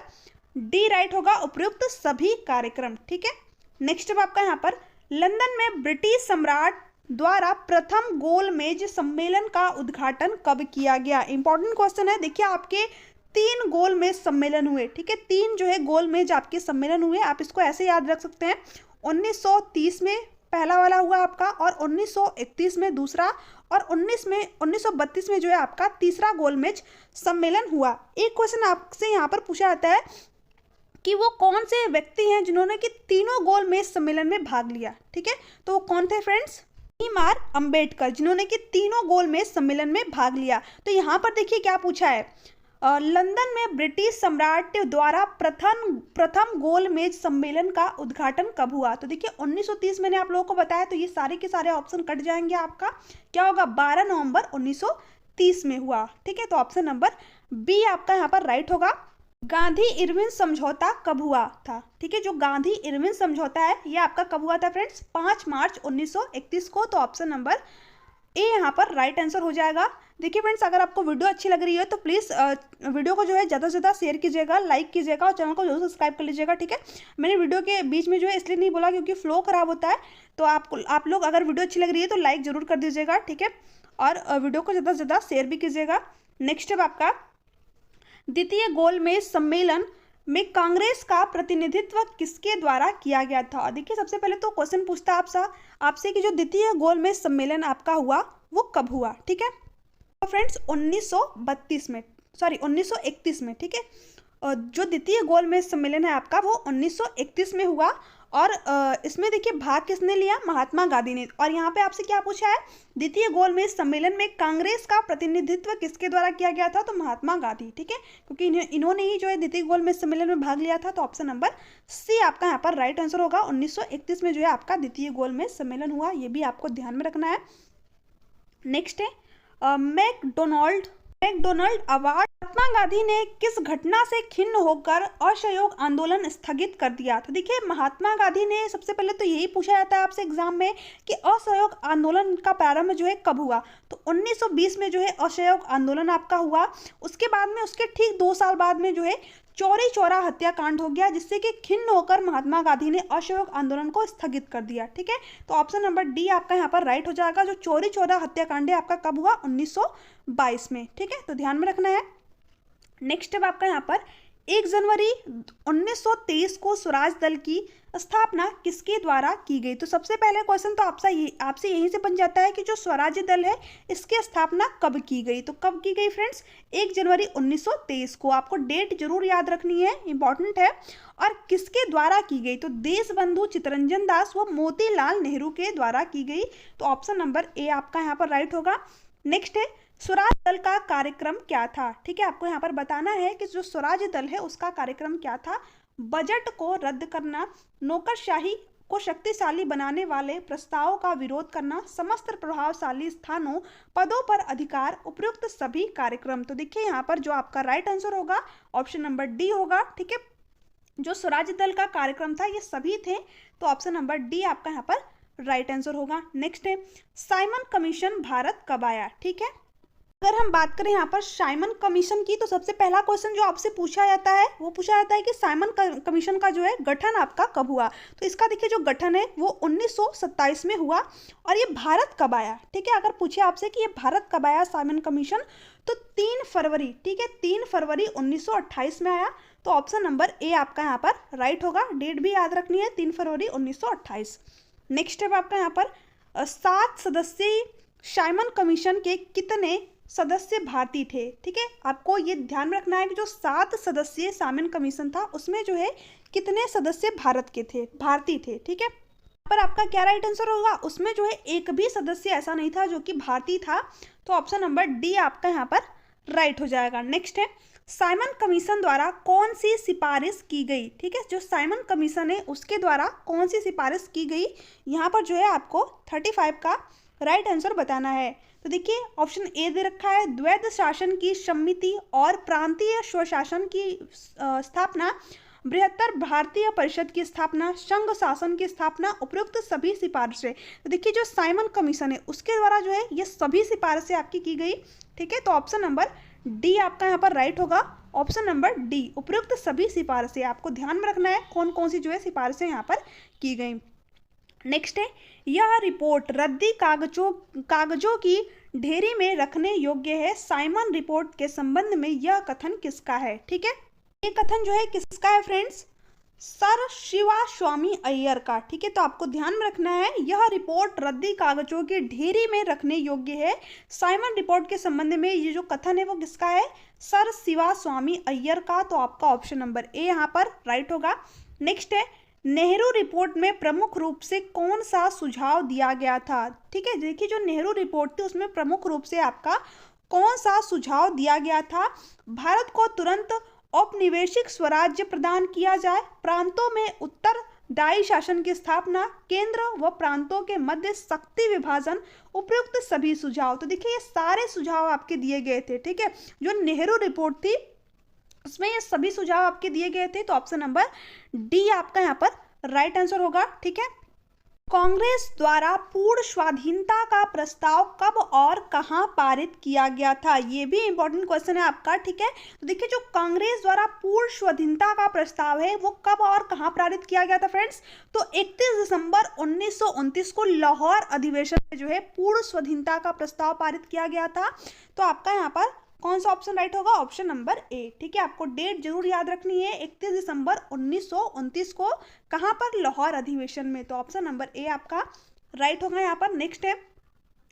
Speaker 1: डी राइट होगा, उपयुक्त सभी कार्यक्रम, ठीक है। नेक्स्ट अब आपका यहाँ पर लंदन में ब्रिटिश सम्राट द्वारा प्रथम गोलमेज सम्मेलन का उद्घाटन कब किया गया, इंपॉर्टेंट क्वेश्चन है। देखिए आपके 3 गोलमेज सम्मेलन हुए, ठीक है, 3 जो है गोलमेज आपके सम्मेलन हुए, आप इसको ऐसे याद रख सकते हैं। 1930 में पहला वाला हुआ आपका, और 1931 में दूसरा, और 1932 में जो है आपका तीसरा गोलमेज सम्मेलन हुआ। एक क्वेश्चन आपसे यहाँ पर पूछा जाता है कि वो कौन से व्यक्ति हैं जिन्होंने कि तीनों गोलमेज सम्मेलन में भाग लिया, ठीक है। तो वो कौन थे फ्रेंड्स, भीमराव अंबेडकर, जिन्होंने कि तीनों गोलमेज सम्मेलन में भाग लिया। तो यहाँ पर देखिए क्या पूछा है, लंदन में ब्रिटिश सम्राट द्वारा प्रथम गोलमेज सम्मेलन का उद्घाटन कब हुआ? तो देखिए 1930 मैंने आप लोगों को बताया, तो ये सारे के सारे ऑप्शन कट जाएंगे आपका। क्या होगा? 12 नवंबर 1930 में हुआ। ठीक है, तो ऑप्शन नंबर बी आपका यहाँ पर राइट होगा। गांधी इरविन समझौता कब हुआ था? ठीक है, जो गांधी इरविन समझौता है ये आपका कब हुआ था फ्रेंड्स? 5 मार्च 1931 को। तो ऑप्शन नंबर ए यहाँ पर राइट आंसर हो जाएगा। देखिए फ्रेंड्स, अगर आपको वीडियो अच्छी लग रही है तो प्लीज़ वीडियो को जो है ज़्यादा से ज़्यादा शेयर कीजिएगा, लाइक कीजिएगा और चैनल को जरूर सब्सक्राइब कर लीजिएगा। ठीक है, मैंने वीडियो के बीच में जो है इसलिए नहीं बोला क्योंकि फ्लो खराब होता है, तो आप लोग अगर वीडियो अच्छी लग रही है तो लाइक जरूर कर दीजिएगा। ठीक है, और वीडियो को ज़्यादा से ज़्यादा शेयर भी कीजिएगा। नेक्स्ट है आपका द्वितीय गोलमेज सम्मेलन में कांग्रेस का प्रतिनिधित्व किसके द्वारा किया गया था? देखिए सबसे पहले तो क्वेश्चन पूछता है आपसे कि जो द्वितीय गोलमेज सम्मेलन आपका हुआ वो कब हुआ? ठीक है, तो फ्रेंड्स 1931 में। ठीक है, जो द्वितीय गोलमेज सम्मेलन है आपका वो 1931 में हुआ। और इसमें देखिए भाग किसने लिया? महात्मा गांधी ने। और यहाँ पे आपसे क्या पूछा है? द्वितीय गोलमेज सम्मेलन में कांग्रेस का प्रतिनिधित्व किसके द्वारा किया गया था? तो महात्मा गांधी। ठीक है, क्योंकि इन्होंने ही जो है द्वितीय गोलमेज सम्मेलन में भाग लिया था। तो ऑप्शन नंबर सी आपका यहाँ पर राइट आंसर होगा। 1931 में जो है आपका द्वितीय गोलमेज सम्मेलन हुआ, ये भी आपको ध्यान में रखना है। नेक्स्ट है मैकडोनाल्ड अवार्ड। महात्मा गांधी ने किस घटना से खिन्न होकर असहयोग आंदोलन स्थगित कर दिया? तो देखिए महात्मा गांधी ने, सबसे पहले तो यही पूछा जाता है आपसे एग्जाम में कि असहयोग आंदोलन का प्रारंभ जो है कब हुआ? तो 1920 में जो है असहयोग आंदोलन आपका हुआ। उसके बाद में उसके ठीक 2 साल बाद में जो है चौरी चौरा हत्याकांड हो गया, जिससे कि खिन्न होकर महात्मा गांधी ने असहयोग आंदोलन को स्थगित कर दिया। ठीक है, तो ऑप्शन नंबर डी आपका यहाँ पर राइट हो जाएगा। जो चौरी चौरा हत्याकांड है आपका कब हुआ? 1922 में। ठीक है, तो ध्यान में रखना है। नेक्स्ट है आपका यहाँ पर 1 जनवरी 1923 को स्वराज दल की स्थापना किसके द्वारा की गई? तो सबसे पहले क्वेश्चन तो आपसे यहीं से बन जाता है कि जो स्वराज दल है इसकी स्थापना कब की गई? तो कब की गई फ्रेंड्स? 1 जनवरी 1923 को। आपको डेट जरूर याद रखनी है, इंपॉर्टेंट है। और किसके द्वारा की गई? तो देशबंधु चित्तरंजन दास व मोतीलाल नेहरू के द्वारा की गई। तो ऑप्शन नंबर ए आपका यहाँ पर राइट होगा। नेक्स्ट है स्वराज दल का कार्यक्रम क्या था? ठीक है, आपको यहाँ पर बताना है कि जो स्वराज दल है उसका कार्यक्रम क्या था। बजट को रद्द करना, नौकरशाही को शक्तिशाली बनाने वाले प्रस्तावों का विरोध करना, समस्त प्रभावशाली स्थानों पदों पर अधिकार, उपयुक्त सभी कार्यक्रम। तो देखिए यहाँ पर जो आपका राइट आंसर होगा ऑप्शन नंबर डी होगा। ठीक है, जो स्वराज दल का कार्यक्रम था ये सभी थे, तो ऑप्शन नंबर डी आपका यहाँ पर राइट आंसर होगा। नेक्स्ट है साइमन कमीशन भारत कब आया? ठीक है, अगर हम बात करें यहाँ पर साइमन कमीशन की, तो सबसे पहला क्वेश्चन जो आपसे पूछा जाता है वो पूछा जाता है कि साइमन कमीशन का जो है गठन आपका कब हुआ? तो इसका देखिए जो गठन है वो 1927 में हुआ। और ये भारत कब आया? ठीक है, अगर पूछे आपसे कि ये भारत कब आया साइमन कमीशन, तो 3 फरवरी। ठीक है, 3 फरवरी 1928 में आया। तो ऑप्शन नंबर ए आपका यहाँ पर राइट होगा। डेट भी याद रखनी है, 3 फरवरी 1928। नेक्स्ट है आपका यहाँ पर 7 सदस्यीय साइमन कमीशन के कितने सदस्य भारतीय थे? ठीक है, आपको ये ध्यान रखना है कि जो 7 सदस्यीय साइमन कमीशन था उसमें जो है कितने सदस्य भारतीय थे। ठीक है, पर आपका क्या राइट आंसर होगा? उसमें जो है एक भी सदस्य ऐसा नहीं था जो कि भारतीय था। तो ऑप्शन नंबर डी आपका यहाँ पर राइट हो जाएगा। नेक्स्ट है साइमन कमीशन द्वारा कौन सी सिफारिश की गई? ठीक है, जो साइमन कमीशन है उसके द्वारा कौन सी सिफारिश की गई? यहाँ पर जो है आपको 35 का राइट आंसर बताना है। तो देखिए ऑप्शन ए दे रखा है द्वैध शासन की समिति और प्रांतीय स्वशासन की स्थापना, बृहत्तर भारतीय परिषद की स्थापना, संघ शासन की स्थापना, उपयुक्त सभी सिफारिशें। तो देखिए जो साइमन कमीशन है उसके द्वारा जो है ये सभी सिफारिशें आपकी की गई। ठीक है, तो ऑप्शन नंबर डी आपका यहाँ पर राइट होगा। ऑप्शन नंबर डी उपयुक्त सभी सिफारिशें। आपको ध्यान में रखना है कौन कौन सी जो है सिफारिशें यहाँ पर की गई। नेक्स्ट है यह रिपोर्ट रद्दी कागजों की ढेरी में रखने योग्य है। साइमन रिपोर्ट के संबंध में यह कथन किसका है? ठीक है, ये कथन जो है किसका है फ्रेंड्स? सर शिवा स्वामी अय्यर का। ठीक है, तो आपको ध्यान में रखना है यह रिपोर्ट रद्दी कागजों की ढेरी में रखने योग्य है। साइमन रिपोर्ट के संबंध में ये जो कथन है वो किसका है? सर शिवा स्वामी अय्यर का। तो आपका ऑप्शन नंबर ए यहाँ पर राइट होगा। नेक्स्ट है नेहरू रिपोर्ट में प्रमुख रूप से कौन सा सुझाव दिया गया था? ठीक है, देखिए जो नेहरू रिपोर्ट थी उसमें प्रमुख रूप से आपका कौन सा सुझाव दिया गया था? भारत को तुरंत औपनिवेशिक स्वराज्य प्रदान किया जाए, प्रांतों में उत्तरदायी शासन की स्थापना, केंद्र व प्रांतों के मध्य शक्ति विभाजन, उपयुक्त सभी सुझाव। तो देखिए ये सारे सुझाव आपके दिए गए थे, ठीक है। जो नेहरू रिपोर्ट थी उसमें ये सभी सुझाव आपके दिए गए थे। तो ऑप्शन नंबर डी आपका यहाँ पर राइट आंसर होगा, ठीक है। कांग्रेस द्वारा पूर्ण स्वाधीनता का प्रस्ताव कब और कहां पारित किया गया था? ये भी इंपॉर्टेंट क्वेश्चन है आपका, ठीक है। तो देखिए जो कांग्रेस द्वारा पूर्ण स्वाधीनता का प्रस्ताव है वो कब और कहां पारित किया गया था फ्रेंड्स? तो 31 दिसंबर 1929 को लाहौर अधिवेशन में जो है पूर्ण स्वाधीनता का प्रस्ताव पारित किया गया था। तो आपका यहाँ पर कौन सा ऑप्शन राइट होगा? ऑप्शन नंबर ए, ठीक है। आपको डेट जरूर याद रखनी है, 31 दिसंबर 1929 को कहां पर? लाहौर अधिवेशन में। तो ऑप्शन नंबर ए आपका राइट होगा यहाँ पर। नेक्स्ट है,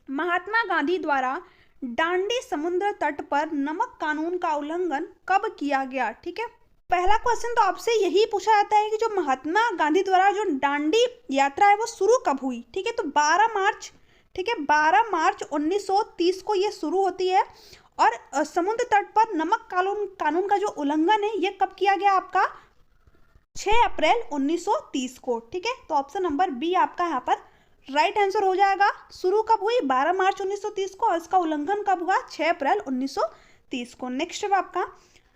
Speaker 1: महात्मा गांधी द्वारा डांडी समुद्र तट पर नमक कानून का उल्लंघन कब किया गया? ठीक है, पहला क्वेश्चन तो आपसे यही पूछा जाता है कि जो महात्मा गांधी द्वारा जो डांडी यात्रा है वो शुरू कब हुई? ठीक है, तो 12 मार्च, ठीक है, 12 मार्च 1930 को ये शुरू होती है। और समुद्र तट पर नमक कानून का जो उल्लंघन है ये कब किया गया आपका? 6 अप्रैल 1930 को, ठीक है। तो ऑप्शन नंबर बी आपका यहाँ पर राइट आंसर हो जाएगा। शुरू कब हुई? 12 मार्च 1930 को, और इसका उल्लंघन कब हुआ? 6 अप्रैल 1930 को। नेक्स्ट है आपका,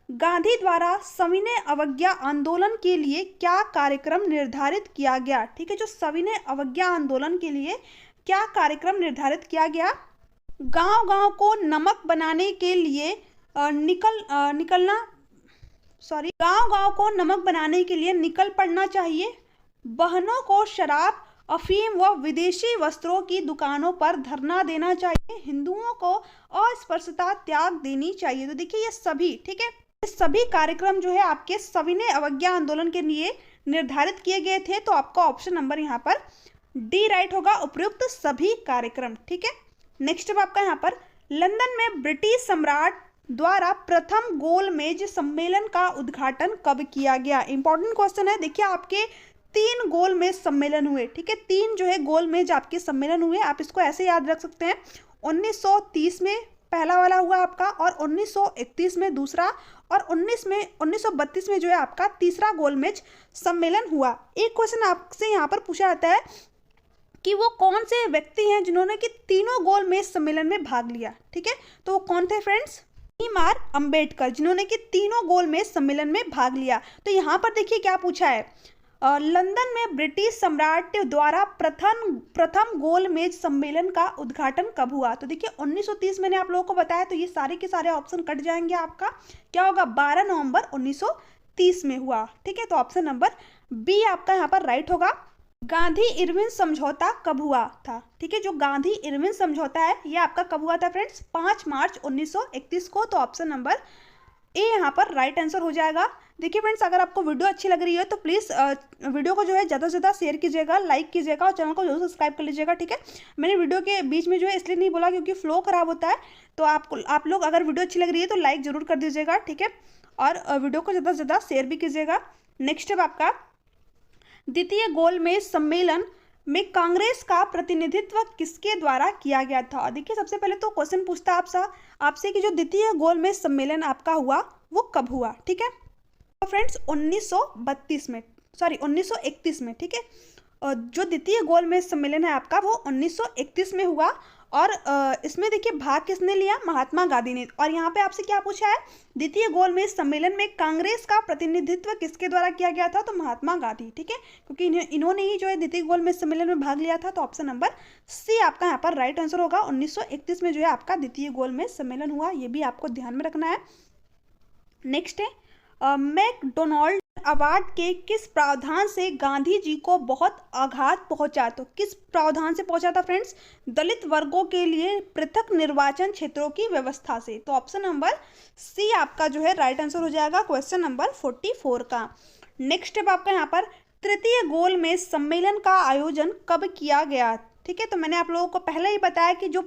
Speaker 1: गांधी द्वारा सविनय अवज्ञा आंदोलन के लिए क्या कार्यक्रम निर्धारित किया गया? ठीक है, जो सविनय अवज्ञा आंदोलन के लिए क्या कार्यक्रम निर्धारित किया गया? गांव-गांव को नमक बनाने के लिए गांव-गांव को नमक बनाने के लिए निकल पड़ना चाहिए। बहनों को शराब, अफीम व विदेशी वस्त्रों की दुकानों पर धरना देना चाहिए। हिंदुओं को अस्पृश्यता त्याग देनी चाहिए। तो देखिए ये सभी, ठीक है, ये सभी कार्यक्रम जो है आपके सविनय अवज्ञा आंदोलन के लिए निर्धारित किए गए थे। तो आपका ऑप्शन नंबर यहाँ पर डी राइट होगा, उपयुक्त सभी कार्यक्रम, ठीक है। नेक्स्ट अब आपका यहाँ पर, लंदन में ब्रिटिश सम्राट द्वारा प्रथम गोलमेज सम्मेलन का उद्घाटन कब किया गया? इंपॉर्टेंट क्वेश्चन है। देखिए आपके 3 गोलमेज सम्मेलन हुए, ठीक है, 3 जो है गोलमेज आपके सम्मेलन हुए। आप इसको ऐसे याद रख सकते हैं, 1930 में पहला वाला हुआ आपका, और 1931 में दूसरा, और 1932 में जो है आपका तीसरा गोलमेज सम्मेलन हुआ। एक क्वेश्चन आपसे यहाँ पर पूछा जाता है कि वो कौन से व्यक्ति हैं जिन्होंने कि तीनों गोलमेज सम्मेलन में भाग लिया? ठीक है, तो वो कौन थे फ्रेंड्स? भीमराव अंबेडकर, जिन्होंने कि तीनों गोलमेज सम्मेलन में भाग लिया। तो यहाँ पर देखिए क्या पूछा है, लंदन में ब्रिटिश सम्राट द्वारा प्रथम गोलमेज सम्मेलन का उद्घाटन कब हुआ? तो देखिए 1930 मैंने आप लोगों को बताया, तो ये सारे के सारे ऑप्शन कट जाएंगे। आपका क्या होगा? 12 नवंबर 1930 में हुआ, ठीक है। तो ऑप्शन नंबर बी आपका यहाँ पर राइट होगा। गांधी इरविन समझौता कब हुआ था? ठीक है, जो गांधी इरविन समझौता है ये आपका कब हुआ था फ्रेंड्स? 5 मार्च 1931 को। तो ऑप्शन नंबर ए यहाँ पर राइट आंसर हो जाएगा। देखिए फ्रेंड्स, अगर आपको वीडियो अच्छी लग रही है तो प्लीज़ वीडियो को जो है ज़्यादा से ज़्यादा शेयर कीजिएगा, लाइक कीजिएगा, और चैनल को जरूर सब्सक्राइब कर लीजिएगा, ठीक है। मैंने वीडियो के बीच में जो है इसलिए नहीं बोला क्योंकि फ्लो खराब होता है। तो आप लोग अगर वीडियो अच्छी लग रही है तो लाइक ज़रूर कर दीजिएगा, ठीक है, और वीडियो को ज़्यादा से ज़्यादा शेयर भी कीजिएगा। नेक्स्ट है आपका, द्वितीय गोलमेज सम्मेलन में कांग्रेस का प्रतिनिधित्व किसके द्वारा किया गया था? देखिए सबसे पहले तो क्वेश्चन पूछता आपसे कि जो द्वितीय गोलमेज सम्मेलन आपका हुआ वो कब हुआ? ठीक है, तो फ्रेंड्स 1931 में, ठीक है। जो द्वितीय गोलमेज सम्मेलन है आपका वो 1931 में हुआ, और इसमें देखिए भाग किसने लिया? महात्मा गांधी ने। और यहाँ पे आपसे क्या पूछा है? द्वितीय गोलमेज सम्मेलन में कांग्रेस का प्रतिनिधित्व किसके द्वारा किया गया था? तो महात्मा गांधी, ठीक है, क्योंकि इन्होंने ही जो है द्वितीय गोलमेज सम्मेलन में भाग लिया था। तो ऑप्शन नंबर सी आपका यहाँ पर राइट आंसर होगा। 1931 में जो है आपका द्वितीय गोलमेज सम्मेलन हुआ, ये भी आपको ध्यान में रखना है। नेक्स्ट है, मैकडोनाल्ड अवार्ड के किस प्रावधान से गांधी जी को बहुत आघात पहुंचा? तो किस प्रावधान से पहुंचा था फ्रेंड्स? दलित वर्गों के लिए पृथक निर्वाचन क्षेत्रों की व्यवस्था से। तो ऑप्शन नंबर सी आपका जो है राइट आंसर हो जाएगा क्वेश्चन नंबर 44 का। नेक्स्ट है आपका यहाँ पर, तृतीय गोलमेज सम्मेलन का आयोजन कब किया गया? ठीक है, तो मैंने आप लोगों को पहले ही बताया कि जो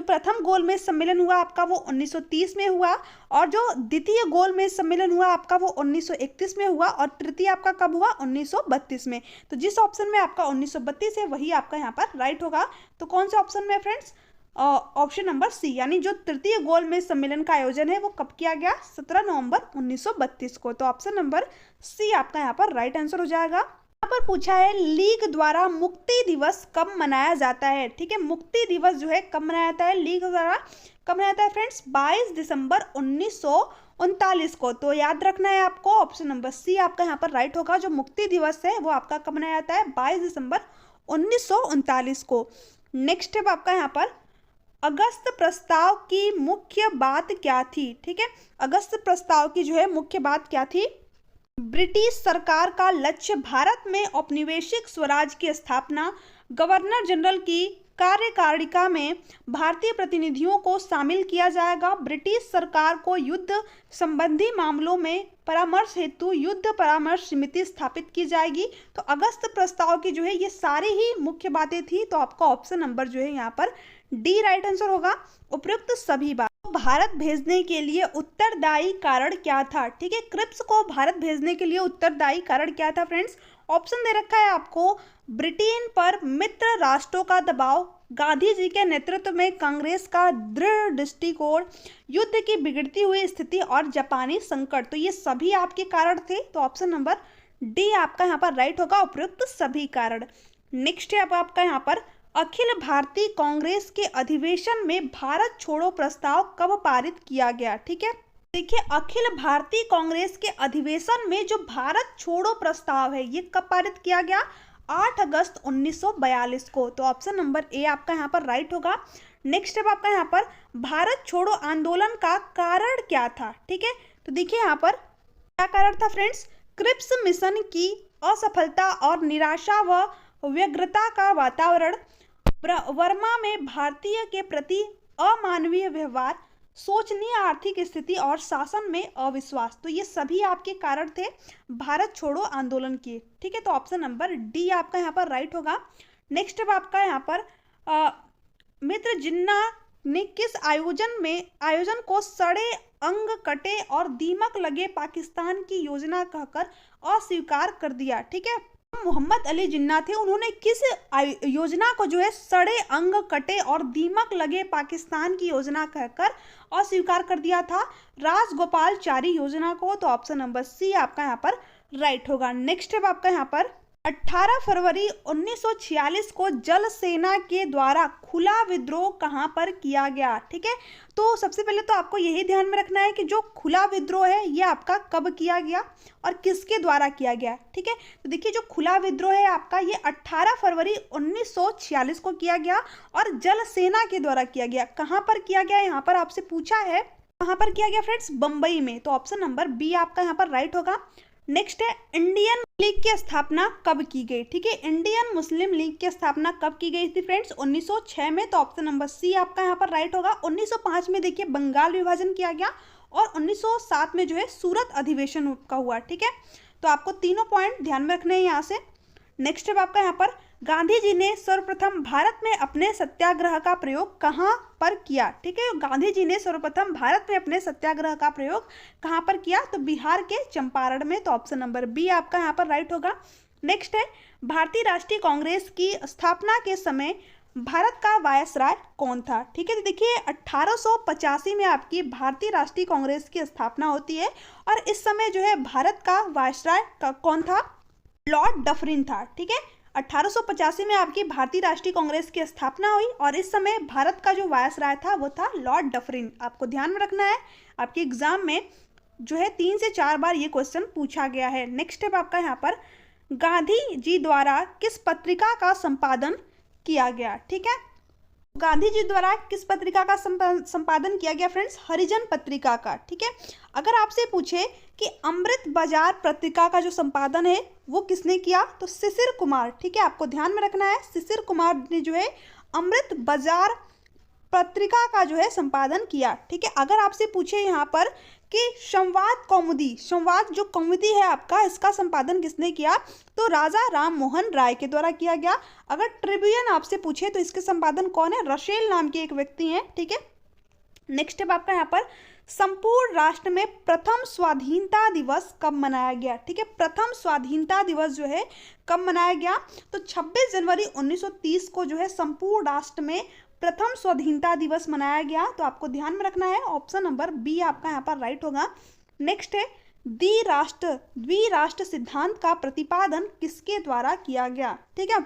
Speaker 1: प्रथम गोलमेज सम्मेलन हुआ आपका वो 1930 में हुआ, और जो द्वितीय गोलमेज सम्मेलन हुआ आपका वो 1931 में हुआ, और तृतीय आपका कब हुआ? 1932 में। तो जिस ऑप्शन में आपका 1932 है वही आपका यहाँ पर राइट होगा। तो कौन से ऑप्शन में फ्रेंड्स? ऑप्शन नंबर सी, यानी जो तृतीय गोलमेज सम्मेलन का आयोजन है वो कब किया गया? 17 नवंबर 1932 को। तो ऑप्शन नंबर सी आपका यहाँ पर राइट आंसर हो जाएगा। यहाँ पर पूछा है लीग द्वारा मुक्ति दिवस कब मनाया जाता है? ठीक है, मुक्ति दिवस जो है कब मनाया जाता है, लीग द्वारा कब मनाया जाता है फ्रेंड्स? 22 दिसंबर 1939 को। तो याद रखना है आपको, ऑप्शन नंबर सी आपका यहाँ पर राइट होगा। जो मुक्ति दिवस है वो आपका कब मनाया जाता है? 22 दिसंबर 1939 को। नेक्स्ट है आपका यहाँ पर अगस्त प्रस्ताव की मुख्य बात क्या थी? ठीक है, अगस्त प्रस्ताव की जो है मुख्य बात क्या थी? ब्रिटिश सरकार का लक्ष्य भारत में औपनिवेशिक स्वराज की स्थापना, गवर्नर जनरल की कार्यकारिणी में भारतीय प्रतिनिधियों को शामिल किया जाएगा, ब्रिटिश सरकार को युद्ध संबंधी मामलों में परामर्श हेतु युद्ध परामर्श समिति स्थापित की जाएगी। तो अगस्त प्रस्ताव की जो है ये सारी ही मुख्य बातें थी। तो आपका ऑप्शन नंबर जो है यहाँ पर डी राइट आंसर होगा, उपयुक्त सभी बात। भारत भेजने के लिए उत्तरदायी कारण क्या था? ठीक है, क्रिप्स को भारत भेजने के लिए उत्तरदायी कारण क्या था फ्रेंड्स? ऑप्शन दे रखा है आपको, ब्रिटेन पर मित्र राष्ट्रों का दबाव, गांधी जी के नेतृत्व में कांग्रेस का दृढ़ दृष्टिकोण, युद्ध की बिगड़ती हुई स्थिति और जापानी संकट। तो ये सभी आपके कारण थे। तो ऑप्शन नंबर डी आपका यहाँ पर राइट होगा, उपयुक्त सभी कारण। नेक्स्ट है अब आपका यहाँ पर अखिल भारतीय कांग्रेस के अधिवेशन में भारत छोड़ो प्रस्ताव कब पारित किया गया? ठीक है, देखिए अखिल भारतीय कांग्रेस के अधिवेशन में जो भारत छोड़ो प्रस्ताव है ये कब पारित किया गया? 8 अगस्त 1942 को। तो ऑप्शन नंबर ए आपका यहाँ पर राइट होगा। नेक्स्ट अब आपका यहाँ पर भारत छोड़ो आंदोलन का कारण क्या था? ठीक है, तो देखिए यहाँ पर क्या कारण था फ्रेंड्स? क्रिप्स मिशन की असफलता और निराशा व व्यग्रता का वातावरण, वर्मा में भारतीय के प्रति अमानवीय व्यवहार, शोचनीय आर्थिक स्थिति और शासन में अविश्वास। तो ये सभी आपके कारण थे भारत छोड़ो आंदोलन के। ठीक है, तो ऑप्शन नंबर डी आपका यहाँ पर राइट होगा। नेक्स्ट अब आपका यहाँ पर मित्र जिन्ना ने किस आयोजन को सड़े अंग कटे और दीमक लगे पाकिस्तान की योजना कहकर अस्वीकार कर दिया? ठीक है, मोहम्मद अली जिन्ना थे, उन्होंने किस योजना को जो है सड़े अंग कटे और दीमक लगे पाकिस्तान की योजना कहकर अस्वीकार कर दिया था? राजगोपालचारी योजना को। तो ऑप्शन नंबर सी आपका यहाँ पर राइट होगा। नेक्स्ट अब आपका यहाँ पर 18 फरवरी 1946 को जल सेना के द्वारा खुला विद्रोह कहाँ पर किया गया? ठीक है, तो सबसे पहले तो आपको यही ध्यान में रखना है कि जो खुला विद्रोह है ये आपका कब किया गया और किसके द्वारा किया गया? ठीक है, तो देखिए जो खुला विद्रोह है आपका ये 18 फरवरी 1946 को किया गया और जल सेना के द्वारा किया गया। कहाँ पर किया गया यहाँ पर आपसे पूछा है, कहाँ पर किया गया फ्रेंड्स? बम्बई में। तो ऑप्शन नंबर बी आपका यहाँ पर राइट होगा। नेक्स्ट है इंडियन लीग की स्थापना कब की गई? ठीक है, इंडियन मुस्लिम लीग की स्थापना कब की गई थी फ्रेंड्स? 1906 में। तो ऑप्शन नंबर सी आपका यहाँ पर राइट होगा। 1905 में देखिए बंगाल विभाजन किया गया और 1907 में जो है सूरत अधिवेशन का हुआ। ठीक है, तो आपको तीनों पॉइंट ध्यान में रखने हैं यहाँ से। नेक्स्ट है आपका यहाँ पर गांधी जी ने सर्वप्रथम भारत में अपने सत्याग्रह का प्रयोग कहाँ पर किया? ठीक है, गांधी जी ने सर्वप्रथम भारत में अपने सत्याग्रह का प्रयोग कहाँ पर किया? तो बिहार के चंपारण में। तो ऑप्शन नंबर बी आपका यहाँ पर राइट होगा। नेक्स्ट है भारतीय राष्ट्रीय कांग्रेस की स्थापना के समय भारत का वायसराय कौन था? ठीक है, तो देखिए 1885 में आपकी भारतीय राष्ट्रीय कांग्रेस की स्थापना होती है और इस समय जो है भारत का वायसराय कौन था? लॉर्ड डफरिन था। ठीक है, 1885 में आपकी भारतीय राष्ट्रीय कांग्रेस की स्थापना हुई और इस समय भारत का जो वायसराय था वो था लॉर्ड डफरिन। आपको ध्यान में रखना है, आपके एग्जाम में जो है 3 से 4 बार ये क्वेश्चन पूछा गया है। नेक्स्ट है आपका यहाँ पर गांधी जी द्वारा किस पत्रिका का संपादन किया गया? ठीक है, गांधी जी द्वारा किस पत्रिका का संपादन किया गया फ्रेंड्स? हरिजन पत्रिका का। ठीक है, अगर आपसे पूछे कि अमृत बाजार पत्रिका का जो संपादन है वो किसने किया? तो शिशिर कुमार। ठीक है, आपको ध्यान में रखना है, शिशिर कुमार ने जो है अमृत बाजार पत्रिका का जो है संपादन किया। ठीक है, अगर आपसे पूछे यहाँ पर कि संवाद कौमुदी, संवाद जो कौमुदी है आपका, इसका संपादन किसने किया? तो राजा राम मोहन राय के द्वारा किया गया। अगर ट्रिब्यून आपसे पूछे तो इसके संपादन कौन है? रशेल नाम के एक व्यक्ति हैं। ठीक है, नेक्स्ट है आपका यहाँ पर संपूर्ण राष्ट्र में प्रथम स्वाधीनता दिवस कब मनाया गया? ठीक है, प्रथम स्वाधीनता दिवस जो है कब मनाया गया? तो 26 जनवरी 1930 को जो है संपूर्ण राष्ट्र में प्रथम स्वाधीनता दिवस मनाया गया? तो आपको ध्यान में रखना है, ऑप्शन नंबर बी आपका यहाँ पर राइट होगा। नेक्स्ट है, द्विराष्ट्र सिद्धांत का प्रतिपादन किसके द्वारा किया गया? ठीक है,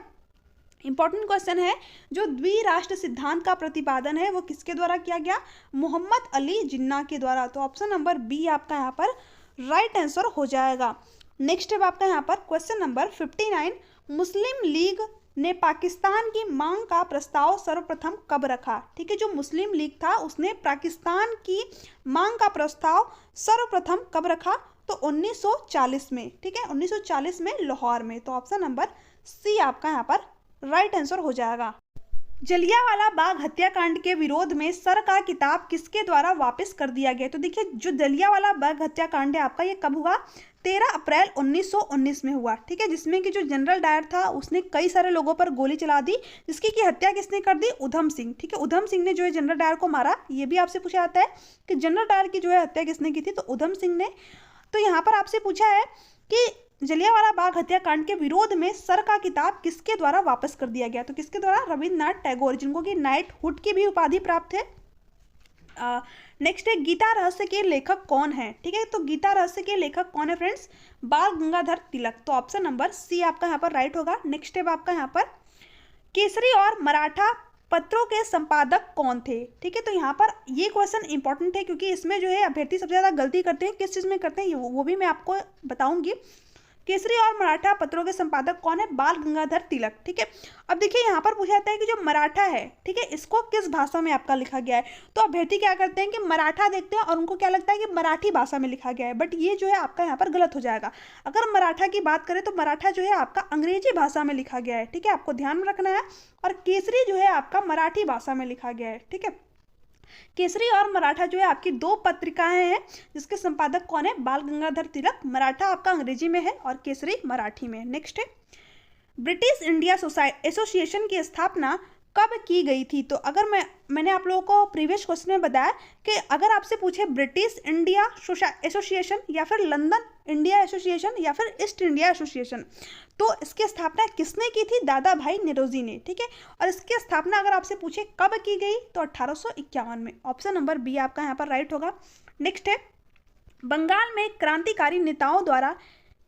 Speaker 1: इंपॉर्टेंट क्वेश्चन है। जो द्विराष्ट्र सिद्धांत का प्रतिपादन है वो किसके द्वारा किया गया? मोहम्मद अली जिन्ना के द्वारा। तो ऑप्शन नंबर बी आपका यहाँ पर राइट आंसर हो जाएगा। नेक्स्ट है आपका यहाँ पर क्वेश्चन नंबर 59, मुस्लिम लीग ने पाकिस्तान की मांग का प्रस्ताव सर्वप्रथम कब रखा? ठीक है, जो मुस्लिम लीग था उसने पाकिस्तान की मांग का प्रस्ताव सर्वप्रथम कब रखा? तो 1940 में। ठीक है, 1940 में लाहौर में। तो ऑप्शन नंबर सी आपका यहाँ पर राइट आंसर हो जाएगा। जलियांवाला बाग हत्याकांड के विरोध में सर का किताब किसके द्वारा वापस कर दिया गया? तो देखिए, जो जलियांवाला बाग हत्याकांड है आपका, ये कब हुआ? 13 अप्रैल 1919 में हुआ। ठीक है, जिसमें कि जो जनरल डायर था उसने कई सारे लोगों पर गोली चला दी, जिसकी की हत्या किसने कर दी? उधम सिंह। ठीक है, उधम सिंह ने जो है जनरल डायर को मारा। ये भी आपसे पूछा जाता है कि जनरल डायर की जो है हत्या किसने की थी? तो उधम सिंह ने। तो यहाँ पर आपसे पूछा है कि जलियांवाला बाग हत्याकांड के विरोध में सर का किताब किसके द्वारा वापस कर दिया गया? तो किसके द्वारा? रविंद्रनाथ टैगोर, जिनको कि नाइटहुड की भी उपाधि प्राप्त है। नेक्स्ट है, गीता रहस्य के लेखक कौन है? ठीक है, तो गीता रहस्य के लेखक कौन है फ्रेंड्स? बाल गंगाधर तिलक। तो ऑप्शन नंबर सी आपका यहाँ पर राइट होगा। नेक्स्ट है आपका यहाँ पर, केसरी और मराठा पत्रों के संपादक कौन थे? ठीक है, तो यहाँ पर ये क्वेश्चन इंपॉर्टेंट है क्योंकि इसमें जो है अभ्यर्थी सबसे ज़्यादा गलती करते हैं। किस चीज़ में करते हैं वो भी मैं आपको बताऊंगी। केसरी और मराठा पत्रों के संपादक कौन है? बाल गंगाधर तिलक। ठीक है, अब देखिए यहाँ पर पूछा जाता है कि जो मराठा है, ठीक है, इसको किस भाषा में आपका लिखा गया है? तो अभ्यर्थी क्या करते हैं कि मराठा देखते हैं और उनको क्या लगता है कि मराठी भाषा में लिखा गया है, बट ये जो है आपका यहाँ पर गलत हो जाएगा। अगर मराठा की बात करें तो मराठा जो है आपका अंग्रेजी भाषा में लिखा गया है। ठीक है, आपको ध्यान में रखना है। और केसरी जो है आपका मराठी भाषा में लिखा गया है। ठीक है, केसरी और मराठा जो है आपकी दो पत्रिकाएं हैं, जिसके संपादक कौन है? बाल गंगाधर तिलक। मराठा आपका अंग्रेजी में है और केसरी मराठी में। नेक्स्ट है, ब्रिटिश इंडिया एसोसिएशन की स्थापना कब की गई थी? तो अगर मैंने आप लोगों को प्रीवियस क्वेश्चन में बताया कि अगर आपसे पूछे ब्रिटिश इंडिया एसोसिएशन या फिर लंदन इंडिया एसोसिएशन या फिर ईस्ट इंडिया एसोसिएशन, तो इसकी स्थापना किसने की थी? दादा भाई नौरोजी ने। ठीक है, और इसकी स्थापना अगर आपसे पूछे कब की गई तो 1851 में। ऑप्शन नंबर बी आपका यहाँ पर राइट होगा। नेक्स्ट है, बंगाल में क्रांतिकारी नेताओं द्वारा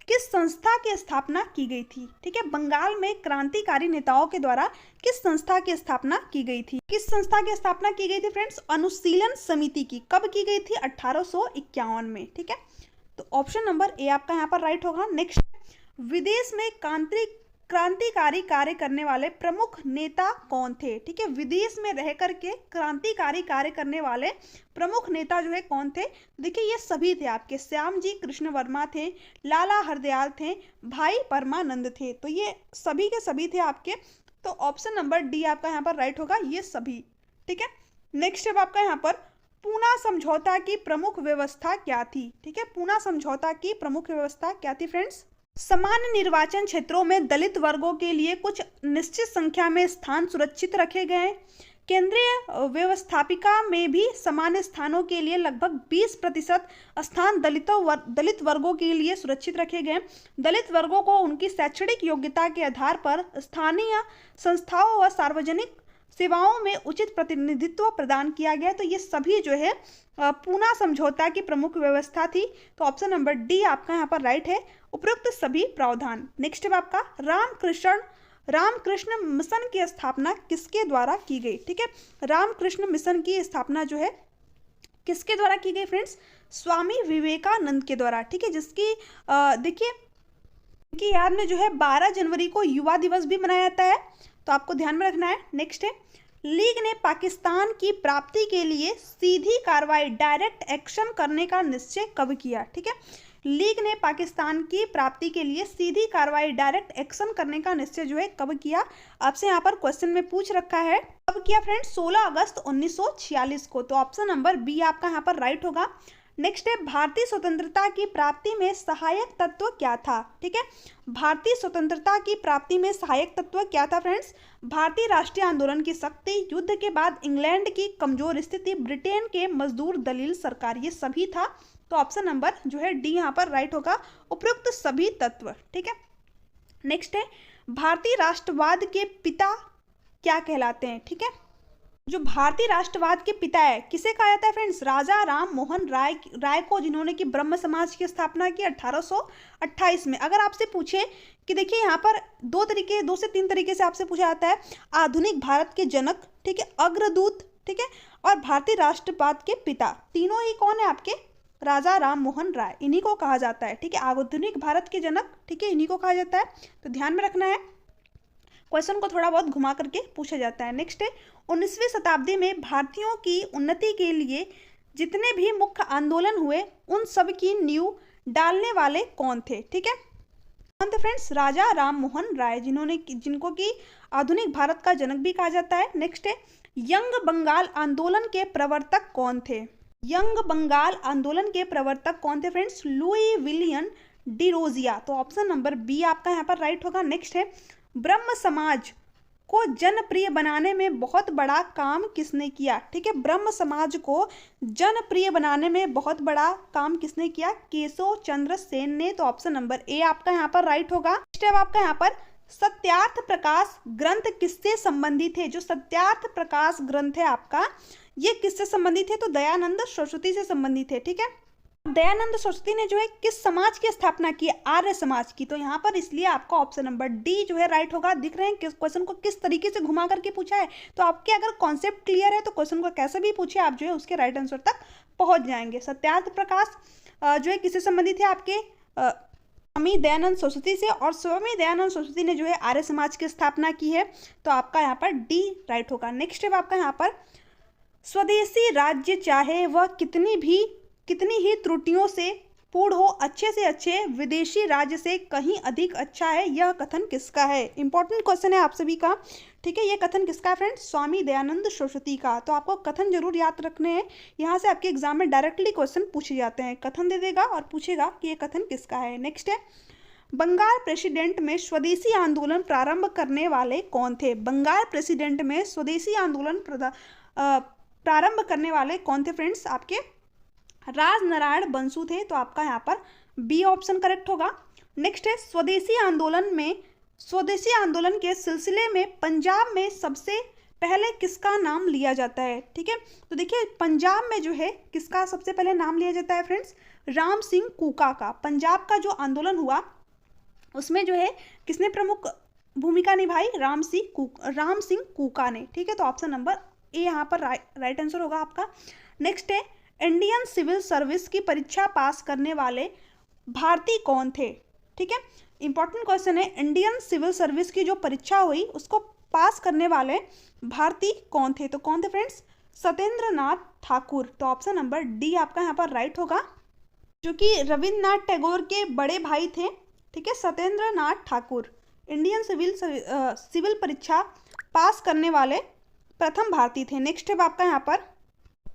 Speaker 1: किस संस्था की स्थापना की गई थी? ठीक है, बंगाल में क्रांतिकारी नेताओं के द्वारा किस संस्था की स्थापना की गई थी? किस संस्था की स्थापना की गई थी फ्रेंड्स? अनुशीलन समिति की। कब की गई थी? 1851 में। ठीक है, तो ऑप्शन नंबर ए आपका यहाँ पर राइट होगा। नेक्स्ट, विदेश में क्रांतिकारी कार्य करने वाले प्रमुख नेता कौन थे? ठीक है, विदेश में रह करके क्रांतिकारी कार्य करने वाले प्रमुख नेता जो है कौन थे? देखिए, ये सभी थे आपके, श्याम जी कृष्ण वर्मा थे, लाला हरदयाल थे, भाई परमानंद थे। तो ये सभी के सभी थे आपके। तो ऑप्शन नंबर डी आपका यहाँ पर राइट होगा, ये सभी। ठीक है, नेक्स्ट है आपका यहाँ पर, पूना समझौता की प्रमुख व्यवस्था क्या थी? ठीक है, पूना समझौता की प्रमुख व्यवस्था क्या थी फ्रेंड्स? सामान्य निर्वाचन क्षेत्रों में दलित वर्गों के लिए कुछ निश्चित संख्या में स्थान सुरक्षित रखे गए। केंद्रीय व्यवस्थापिका में भी सामान्य स्थानों के लिए लगभग 20% स्थान दलित वर्गों के लिए सुरक्षित रखे गए। दलित वर्गों को उनकी शैक्षणिक योग्यता के आधार पर स्थानीय संस्थाओं व सार्वजनिक सेवाओं में उचित प्रतिनिधित्व प्रदान किया गया। तो ये सभी जो है पूना समझौता की प्रमुख व्यवस्था थी। तो ऑप्शन नंबर डी आपका यहाँ पर राइट है, उपरोक्त सभी प्रावधान। नेक्स्ट है आपका, रामकृष्ण मिशन की स्थापना किसके द्वारा की गई? ठीक है, रामकृष्ण मिशन की स्थापना जो है किसके द्वारा की गई फ्रेंड्स? स्वामी विवेकानंद के द्वारा। ठीक है, जिसकी देखिए इनकी याद में जो है 12 जनवरी को युवा दिवस भी मनाया जाता है, तो आपको ध्यान में रखना है। नेक्स्ट है, लीग ने पाकिस्तान की प्राप्ति के लिए सीधी कार्रवाई डायरेक्ट एक्शन करने का निश्चय कब किया? ठीक है, लीग ने पाकिस्तान की प्राप्ति के लिए सीधी कार्रवाई डायरेक्ट एक्शन करने का निश्चय जो है कब किया? आपसे यहाँ पर क्वेश्चन में पूछ रखा है, कब किया फ्रेंड्स? 16 अगस्त 1946 को। तो ऑप्शन नंबर बी आपका यहाँ पर राइट होगा। नेक्स्ट है, भारतीय स्वतंत्रता की प्राप्ति में सहायक तत्व क्या था? ठीक है, भारतीय स्वतंत्रता की प्राप्ति में सहायक तत्व क्या था फ्रेंड्स? भारतीय राष्ट्रीय आंदोलन की शक्ति, युद्ध के बाद इंग्लैंड की कमजोर स्थिति, ब्रिटेन के मजदूर दलील सरकार, ये सभी था। तो ऑप्शन नंबर जो है डी यहाँ पर राइट होगा, उपयुक्त सभी तत्व। ठीक है, नेक्स्ट है, भारतीय राष्ट्रवाद के पिता क्या कहलाते हैं? ठीक है, जो भारतीय राष्ट्रवाद के पिता है किसे कहा जाता है फ्रेंड्स? राजा राम मोहन राय को, जिन्होंने कि ब्रह्म समाज की स्थापना की 1828 में। अगर आपसे पूछे कि देखिए यहाँ पर दो से तीन तरीके से आपसे पूछा जाता है, आधुनिक भारत के जनक, ठीक है, अग्रदूत, ठीक है, और भारतीय राष्ट्रवाद के पिता, तीनों ही कौन है आपके? राजा राम मोहन राय, इन्हीं को कहा जाता है, ठीक है, आधुनिक भारत के जनक, ठीक है, इन्हीं को कहा जाता है। तो ध्यान में रखना है, क्वेश्चन को थोड़ा बहुत घुमा करके पूछा जाता है। नेक्स्ट है, 19वीं शताब्दी में भारतीयों की उन्नति के लिए जितने भी मुख्य आंदोलन हुए उन सब की नींव डालने वाले कौन थे? ठीक है, कौन थे फ्रेंड्स? राजा राम मोहन राय, जिनको कि आधुनिक भारत का जनक भी कहा जाता है। नेक्स्ट है, यंग बंगाल आंदोलन के प्रवर्तक कौन थे? यंग बंगाल आंदोलन के प्रवर्तक कौन थे फ्रेंड्स? Louis William डिरोजिया। तो ऑप्शन नंबर बी आपका यहाँ पर राइट होगा। नेक्स्ट है, ब्रह्म समाज को जनप्रिय बनाने में बहुत बड़ा काम किसने किया? ठीक है, ब्रह्म समाज को जनप्रिय बनाने में बहुत बड़ा काम किसने किया? केशव चंद्र सेन ने। तो ऑप्शन नंबर ए आपका यहाँ पर राइट होगा। नेक्स्ट है आपका यहाँ पर, सत्यार्थ प्रकाश ग्रंथ किससे संबंधित है? जो सत्यार्थ प्रकाश ग्रंथ है आपका, ये किससे संबंधित है? तो दयानंद सरस्वती से संबंधित है। ठीक है, दयानंद सरस्वती ने जो है किस समाज की स्थापना की? आर्य समाज की। तो यहाँ पर इसलिए आपका ऑप्शन नंबर डी जो है राइट होगा। दिख रहे हैं किस क्वेश्चन को किस तरीके से घुमा करके पूछा है। तो आपके अगर कॉन्सेप्ट क्लियर है तो क्वेश्चन को कैसे भी पूछे आप जो है उसके राइट आंसर तक पहुंच जाएंगे। सत्यार्थ प्रकाश जो है किससे संबंधित है? आपके स्वामी दयानंद सरस्वती से, और स्वामी दयानंद सरस्वती ने जो है आर्य समाज की स्थापना की है। तो आपका यहाँ पर डी राइट होगा। नेक्स्ट है आपका यहाँ पर, स्वदेशी राज्य चाहे वह कितनी ही त्रुटियों से पूर्ण हो, अच्छे से अच्छे विदेशी राज्य से कहीं अधिक अच्छा है, यह कथन किसका है? इंपॉर्टेंट क्वेश्चन है आप सभी का। ठीक है, यह कथन किसका है फ्रेंड्स? स्वामी दयानंद सरस्वती का। तो आपको कथन जरूर याद रखने हैं, यहाँ से आपके एग्जाम में डायरेक्टली क्वेश्चन पूछे जाते हैं। कथन दे देगा और पूछेगा कि यह कथन किसका है। नेक्स्ट है, बंगाल प्रेसिडेंट में स्वदेशी आंदोलन प्रारंभ करने वाले कौन थे? बंगाल प्रेसिडेंट में स्वदेशी आंदोलन प्रारंभ करने वाले कौन थे फ्रेंड्स? आपके राजनारायण बंसु थे। तो आपका यहाँ पर बी ऑप्शन करेक्ट होगा। नेक्स्ट है, स्वदेशी आंदोलन के सिलसिले में पंजाब में सबसे पहले किसका नाम लिया जाता है? ठीक है, तो देखिए पंजाब में जो है किसका सबसे पहले नाम लिया जाता है फ्रेंड्स? राम सिंह कूका का। पंजाब का जो आंदोलन हुआ उसमें जो है किसने प्रमुख भूमिका निभाई? राम सिंह कूका ने। ठीक है, तो ऑप्शन नंबर ए यहाँ पर राइट आंसर होगा आपका। नेक्स्ट है, इंडियन सिविल सर्विस की परीक्षा पास करने वाले भारतीय कौन थे? ठीक है, इंपॉर्टेंट क्वेश्चन है। इंडियन सिविल सर्विस की जो परीक्षा हुई उसको पास करने वाले भारतीय कौन थे? तो कौन थे फ्रेंड्स? सत्येंद्र नाथ ठाकुर। तो ऑप्शन नंबर डी आपका यहाँ पर राइट होगा, जो कि रविन्द्रनाथ टैगोर के बड़े भाई थे। ठीक है, सत्येंद्र नाथ ठाकुर इंडियन सिविल परीक्षा पास करने वाले प्रथम भारतीय थे। नेक्स्ट है आपका यहाँ पर,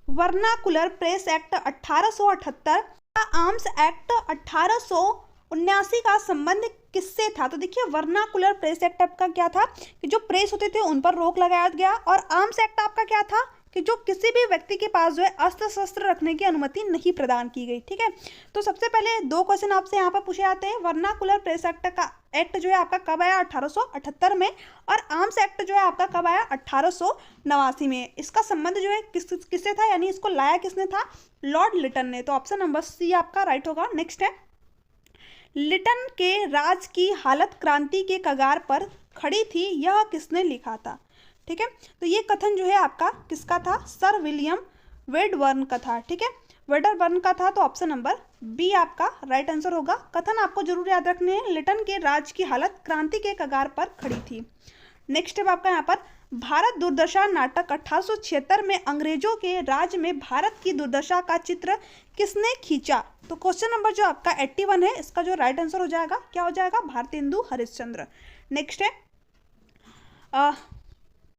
Speaker 1: वर्नाकुलर प्रेस एक्ट 1878 का आर्म्स एक्ट 1879 का संबंध किससे था? तो देखिए वर्नाकुलर प्रेस एक्ट आपका क्या था कि जो प्रेस होते थे उन पर रोक लगाया गया, और आर्म्स एक्ट आपका क्या था कि जो किसी भी व्यक्ति के पास जो है अस्त्र शस्त्र रखने की अनुमति नहीं प्रदान की गई। ठीक है, तो सबसे पहले दो क्वेश्चन आपसे यहाँ पर पूछे जाते हैं। वर्नाकुलर प्रेस एक्ट जो है आपका कब आया? 1878 में। और आर्म्स एक्ट जो है आपका कब आया? 1889 में। इसका संबंध जो है किससे था, यानी इसको लाया किसने था? लॉर्ड लिटन ने। तो ऑप्शन नंबर सी आपका राइट होगा। नेक्स्ट है, लिटन के राज की हालत क्रांति के कगार पर खड़ी थी, यह किसने लिखा था? ठीक है, तो ये कथन जो है आपका किसका था? सर विलियम वेडबर्न का था। ठीक है, वेडबर्न का था। तो ऑप्शन नंबर बी आपका राइट आंसर होगा। कथन आपको जरूर याद रखने हैं, लिटन के राज की हालत क्रांति के कगार पर खड़ी थी। नेक्स्ट है आपका यहाँ पर, भारत दुर्दशा नाटक 1876 में अंग्रेजों के राज में भारत की दुर्दशा का चित्र किसने खींचा? तो क्वेश्चन नंबर जो आपका 81 है, इसका जो राइट आंसर हो जाएगा क्या हो जाएगा? भारतेंदु हरिश्चंद्र। नेक्स्ट है,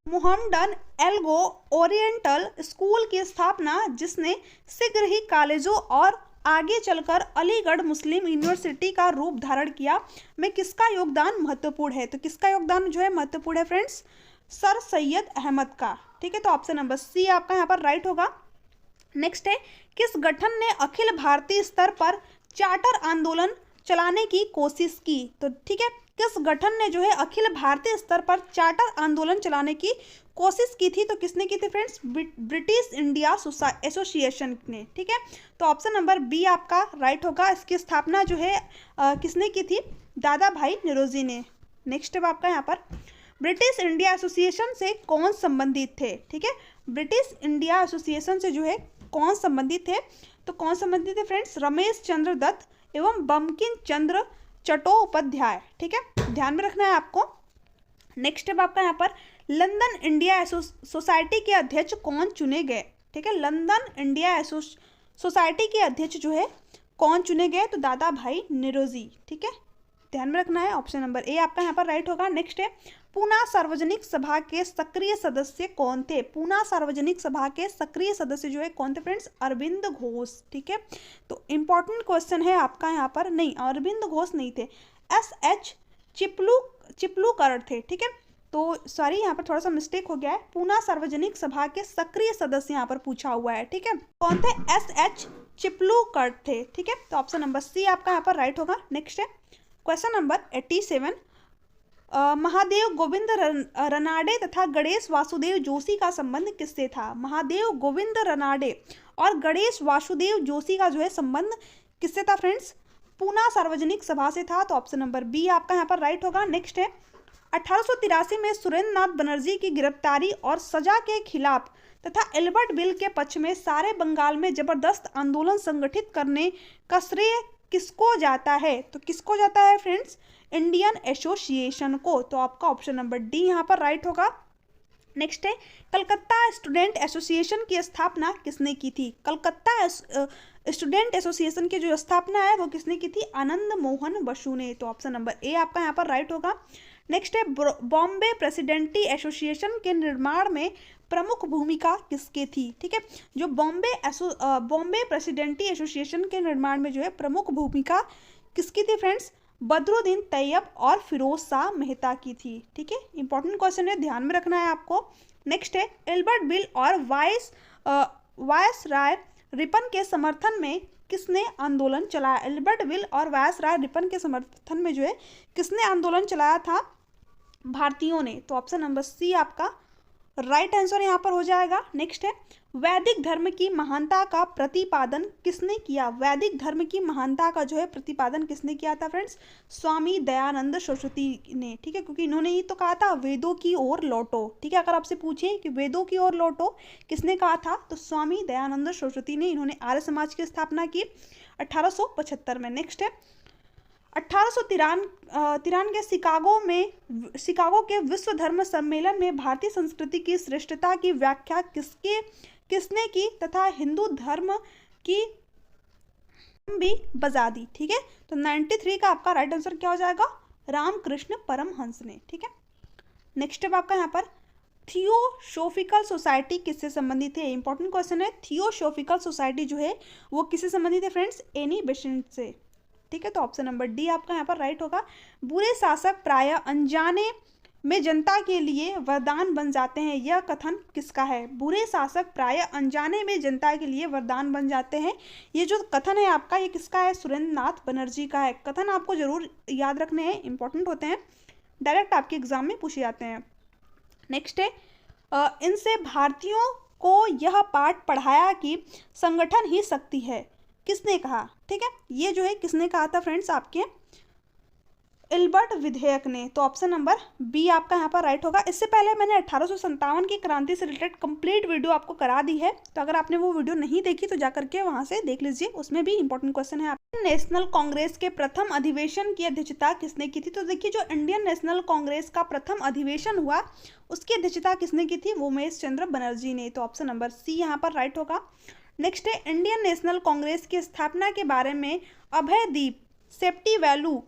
Speaker 1: मोहम्मडन एल्गो ओरिएंटल स्कूल की स्थापना, जिसने शीघ्र ही कॉलेजों और आगे चलकर अलीगढ़ मुस्लिम यूनिवर्सिटी का रूप धारण किया, में किसका योगदान महत्वपूर्ण है? तो किसका योगदान जो है महत्वपूर्ण है फ्रेंड्स? सर सैयद अहमद का। ठीक है, तो ऑप्शन नंबर सी आपका यहाँ पर राइट होगा। नेक्स्ट है, किस गठन ने अखिल भारतीय स्तर पर चार्टर आंदोलन चलाने की कोशिश की? तो ठीक है, किस गठन ने जो है अखिल भारतीय स्तर पर चार्टर आंदोलन चलाने की कोशिश की थी? तो किसने की थी फ्रेंड्स? ब्रिटिश इंडिया एसोसिएशन ने। ठीक है, तो ऑप्शन नंबर बी आपका राइट होगा। इसकी स्थापना जो है किसने की थी? दादा भाई नौरोजी ने। नेक्स्ट है आपका यहाँ पर, ब्रिटिश इंडिया एसोसिएशन से कौन संबंधित थे? ठीक है, ब्रिटिश इंडिया एसोसिएशन से जो है कौन संबंधित थे? तो कौन संबंधित थे फ्रेंड्स? रमेश चंद्र दत्त एवं बंकिम चंद्र चट्टोपाध्याय। ठीक है, ध्यान में रखना है आपको। नेक्स्ट है आपका यहाँ पर, लंदन इंडिया सोसाइटी के अध्यक्ष कौन चुने गए? ठीक है, लंदन इंडिया सोसाइटी के अध्यक्ष जो है कौन चुने गए? तो दादा भाई नौरोजी। ठीक है, ध्यान में रखना है। ऑप्शन नंबर ए आपका यहाँ पर राइट होगा। नेक्स्ट है, पूना सार्वजनिक सभा के सक्रिय सदस्य कौन थे? पूना सार्वजनिक सभा के सक्रिय सदस्य जो है कौन थे फ्रेंड्स? अरविंद घोष। ठीक है, तो इंपॉर्टेंट क्वेश्चन है आपका यहाँ पर। नहीं, अरविंद घोष नहीं थे, एस.एच. चिपलूकर थे। ठीक है, तो सॉरी यहाँ पर थोड़ा सा मिस्टेक हो गया है, पूना सार्वजनिक सभा के सक्रिय सदस्य यहाँ पर पूछा हुआ है। ठीक है, कौन थे? एस.एच. चिपलूकर थे। ठीक है, तो ऑप्शन नंबर सी आपका यहाँ पर राइट होगा। नेक्स्ट है क्वेश्चन नंबर 87, महादेव गोविंद रनाडे तथा गणेश वासुदेव जोशी का संबंध किससे था? महादेव गोविंद रनाडे और गणेश वासुदेव जोशी का जो है संबंध किससे था फ्रेंड्स? पूना सार्वजनिक सभा से था। तो ऑप्शन नंबर बी आपका यहाँ पर राइट होगा। नेक्स्ट है, 1883 में सुरेंद्र नाथ बनर्जी की गिरफ्तारी और सजा के खिलाफ तथा एल्बर्ट बिल के पक्ष में सारे बंगाल में जबरदस्त आंदोलन संगठित करने का श्रेय किसको जाता है? तो किसको जाता है फ्रेंड्स? इंडियन एसोसिएशन को। तो आपका ऑप्शन नंबर डी यहाँ पर राइट होगा। नेक्स्ट है, कलकत्ता स्टूडेंट एसोसिएशन की स्थापना किसने की थी? कलकत्ता स्टूडेंट एसोसिएशन की जो स्थापना है वो किसने की थी? आनंद मोहन बसु ने। तो ऑप्शन नंबर ए आपका यहाँ पर राइट होगा। नेक्स्ट है, बॉम्बे प्रेसिडेंटी एसोसिएशन के निर्माण में प्रमुख भूमिका किसकी थी? ठीक है, जो बॉम्बे प्रेसिडेंटी एसोसिएशन के निर्माण में जो है प्रमुख भूमिका किसकी थी फ्रेंड्स? बदरुद्दीन तैयब और फिरोज शाह मेहता की थी। ठीक है, इंपॉर्टेंट क्वेश्चन है, ध्यान में रखना है आपको। नेक्स्ट है, एल्बर्ट बिल और वायस राय रिपन के समर्थन में किसने आंदोलन चलाया? एल्बर्ट बिल और वायस राय रिपन के समर्थन में जो है किसने आंदोलन चलाया था? भारतीयों ने। तो ऑप्शन नंबर सी आपका राइट आंसर यहाँ पर हो जाएगा। नेक्स्ट है, वैदिक धर्म की महानता का प्रतिपादन किसने किया? वैदिक धर्म की महानता का जो है प्रतिपादन किसने किया था फ्रेंड्स? स्वामी दयानंद सरस्वती ने। ठीक है, क्योंकि इन्होंने ही तो कहा था वेदों की ओर लौटो। ठीक है, अगर आपसे पूछे कि वेदों की ओर लौटो किसने कहा था, तो स्वामी दयानंद सरस्वती ने। इन्होंने आर्य समाज की स्थापना की 1875 में। नेक्स्ट है, 1893 शिकागो के विश्व धर्म सम्मेलन में भारतीय संस्कृति की श्रेष्ठता की व्याख्या किसने की तथा हिंदू धर्म की भी बजा दी? ठीक है, तो 93 का आपका राइट आंसर क्या हो जाएगा? रामकृष्ण परमहंस ने। ठीक है, नेक्स्ट है आपका यहाँ पर, थियोसोफिकल सोसाइटी किससे संबंधित है? इंपॉर्टेंट क्वेश्चन है। थियोसोफिकल सोसाइटी जो है वो किससे संबंधित है फ्रेंड्स? एनी बेसेंट से। ठीक है, तो ऑप्शन नंबर डी आपका यहाँ पर राइट होगा। बुरे शासक प्रायः अनजाने में जनता के लिए वरदान बन जाते हैं, यह कथन किसका है? बुरे शासक प्रायः अनजाने में जनता के लिए वरदान बन जाते हैं, ये जो कथन है आपका ये किसका है? सुरेंद्र नाथ बनर्जी का है। कथन आपको जरूर याद रखने हैं, इंपॉर्टेंट होते हैं, डायरेक्ट आपके एग्जाम में पूछे जाते हैं। नेक्स्ट है, इनसे भारतीयों को यह पाठ पढ़ाया कि संगठन ही शक्ति है, किसने कहा? ठीक है, ये जो है किसने कहा था फ्रेंड्स? आपके एल्बर्ट विधेयक ने। तो ऑप्शन नंबर बी आपका यहाँ पर राइट होगा। इससे पहले मैंने 1857 की क्रांति से रिलेटेड कंप्लीट वीडियो आपको करा दी है, तो अगर आपने वो वीडियो नहीं देखी तो जाकर के वहाँ से देख लीजिए, उसमें भी इंपॉर्टेंट क्वेश्चन है। नेशनल कांग्रेस के प्रथम अधिवेशन की अध्यक्षता किसने की थी? तो देखिए, जो इंडियन नेशनल कांग्रेस का प्रथम अधिवेशन हुआ उसकी अध्यक्षता किसने की थी? उमेश चंद्र बनर्जी ने। तो ऑप्शन नंबर सी यहाँ पर राइट होगा। नेक्स्ट है, इंडियन नेशनल कांग्रेस की स्थापना के बारे में अभयदीप सेफ्टी वैल्यू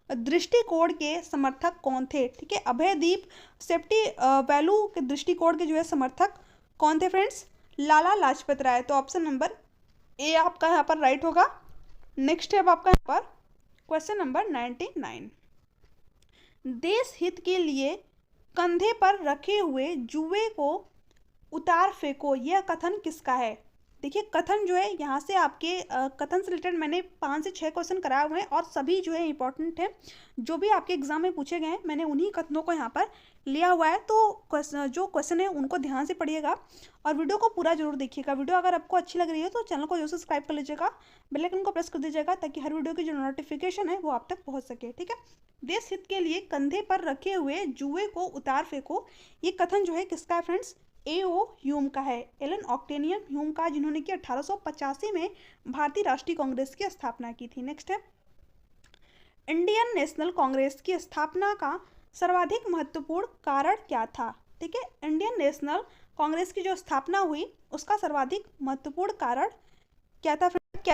Speaker 1: दृष्टिकोण के समर्थक कौन थे? ठीक है, अभयदीप सेफ्टी वैल्यू के दृष्टिकोण के जो है समर्थक कौन थे फ्रेंड्स? लाला लाजपत राय। तो ऑप्शन नंबर ए आपका यहाँ पर राइट होगा। नेक्स्ट है अब आपका यहाँ पर क्वेश्चन नंबर 99, देश हित के लिए कंधे पर रखे हुए जुए को उतार फेंको, यह कथन किसका है? देखिए कथन जो है यहाँ से आपके कथन से रिलेटेड मैंने 5 से 6 क्वेश्चन कराए हुए हैं और सभी जो है इंपॉर्टेंट है, जो भी आपके एग्जाम में पूछे गए हैं मैंने उन्हीं कथनों को यहाँ पर लिया हुआ है। तो जो क्वेश्चन है उनको ध्यान से पढ़िएगा और वीडियो को पूरा जरूर देखिएगा। वीडियो अगर आपको अच्छी लग रही है तो चैनल को जरूर सब्सक्राइब कर लीजिएगा, बेल आइकन को प्रेस कर दीजिएगा ताकि हर वीडियो की जो नोटिफिकेशन है वो आप तक पहुँच सके। ठीक है, देश हित के लिए कंधे पर रखे हुए जुए को उतार फेंको, ये कथन जो है किसका है फ्रेंड्स? A.O. ह्यूम का है, एलन ऑक्टेनियन ह्यूम का, जिन्होंने कि 1885 में भारतीय राष्ट्रीय कांग्रेस की स्थापना की थी। नेक्स्ट है, इंडियन नेशनल कांग्रेस की स्थापना का सर्वाधिक महत्वपूर्ण कारण क्या था? ठीक है, इंडियन नेशनल कांग्रेस की जो स्थापना हुई उसका सर्वाधिक महत्वपूर्ण कारण क्या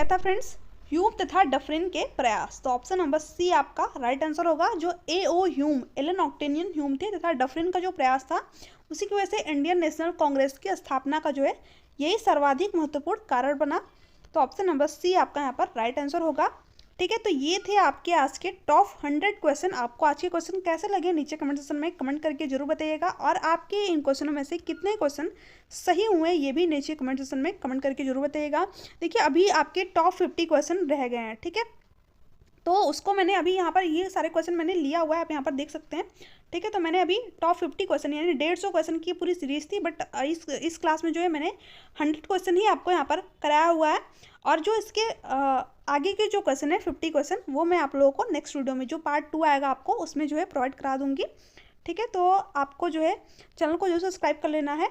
Speaker 1: था फ्रेंड्स? ह्यूम तथा डफरिन के प्रयास। तो ऑप्शन नंबर सी आपका राइट आंसर होगा। जो A.O. ह्यूम, एलन ऑक्टेनियन ह्यूम थे तथा डफरिन का जो प्रयास था उसी की वजह से इंडियन नेशनल कांग्रेस की स्थापना का जो है यही सर्वाधिक महत्वपूर्ण कारण बना। तो ऑप्शन नंबर सी आपका यहाँ पर राइट आंसर होगा। ठीक है, तो ये थे आपके आज के टॉप 100 क्वेश्चन। आपको आज के क्वेश्चन कैसे लगे नीचे कमेंट सेक्शन में कमेंट करके जरूर बताइएगा और आपके इन क्वेश्चनों में से कितने क्वेश्चन सही हुए ये भी नीचे कमेंट सेक्शन में कमेंट करके जरूर बताइएगा। देखिए अभी आपके टॉप 50 क्वेश्चन रह गए हैं। ठीक है, तो उसको मैंने अभी यहाँ पर ये सारे क्वेश्चन मैंने लिया हुआ है, आप यहाँ पर देख सकते हैं। ठीक है, तो मैंने अभी टॉप 50 क्वेश्चन यानी 150 क्वेश्चन की पूरी सीरीज थी, बट इस क्लास में जो है मैंने 100 क्वेश्चन ही आपको यहाँ पर कराया हुआ है। और जो इसके आगे के जो क्वेश्चन है 50 क्वेश्चन वो मैं आप लोगों को नेक्स्ट वीडियो में जो पार्ट 2 आएगा आपको उसमें जो है प्रोवाइड करा दूँगी। ठीक है, तो आपको जो है चैनल को जो सब्सक्राइब कर लेना है।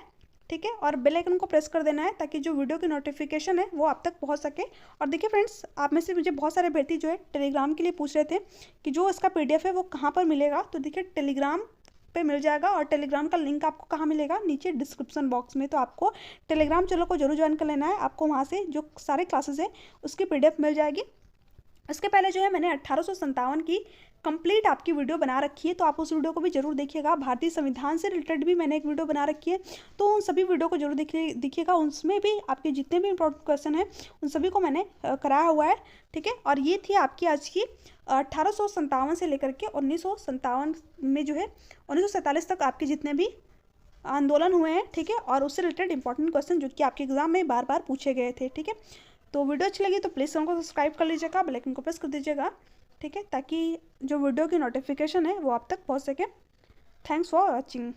Speaker 1: ठीक है, और बेल आइकन को प्रेस कर देना है ताकि जो वीडियो की नोटिफिकेशन है वो आप तक पहुंच सके। और देखिए फ्रेंड्स, आप में से मुझे बहुत सारे अभ्यर्थी जो है टेलीग्राम के लिए पूछ रहे थे कि जो इसका PDF है वो कहाँ पर मिलेगा। तो देखिए टेलीग्राम पे मिल जाएगा और टेलीग्राम का लिंक आपको कहाँ मिलेगा? नीचे डिस्क्रिप्शन बॉक्स में। तो आपको टेलीग्राम चैनल को जरूर ज्वाइन कर लेना है, आपको वहाँ से जो सारे क्लासेस है उसकी PDF मिल जाएगी। इसके पहले जो है मैंने 1857 की कंप्लीट आपकी वीडियो बना रखी है, तो आप उस वीडियो को भी जरूर देखिएगा। भारतीय संविधान से रिलेटेड भी मैंने एक वीडियो बना रखी है, तो उन सभी वीडियो को जरूर देखिएगा। उसमें भी आपके जितने भी इंपॉर्टेंट क्वेश्चन हैं उन सभी को मैंने कराया हुआ है। ठीक है, और ये थी आपकी आज की 1857 से लेकर के 1957 में जो है 1947 तक आपके जितने भी आंदोलन हुए हैं। ठीक है, और उससे रिलेटेड इंपॉर्टेंट क्वेश्चन जो कि आपके एग्जाम में बार बार पूछे गए थे। ठीक है, तो वीडियो अच्छी लगी तो प्लीज़ चैनल को सब्सक्राइब कर लीजिएगा, बेल आइकन को प्रेस कर दीजिएगा। ठीक है, ताकि जो वीडियो की नोटिफिकेशन है वो आप तक पहुंच सके। Thanks for watching.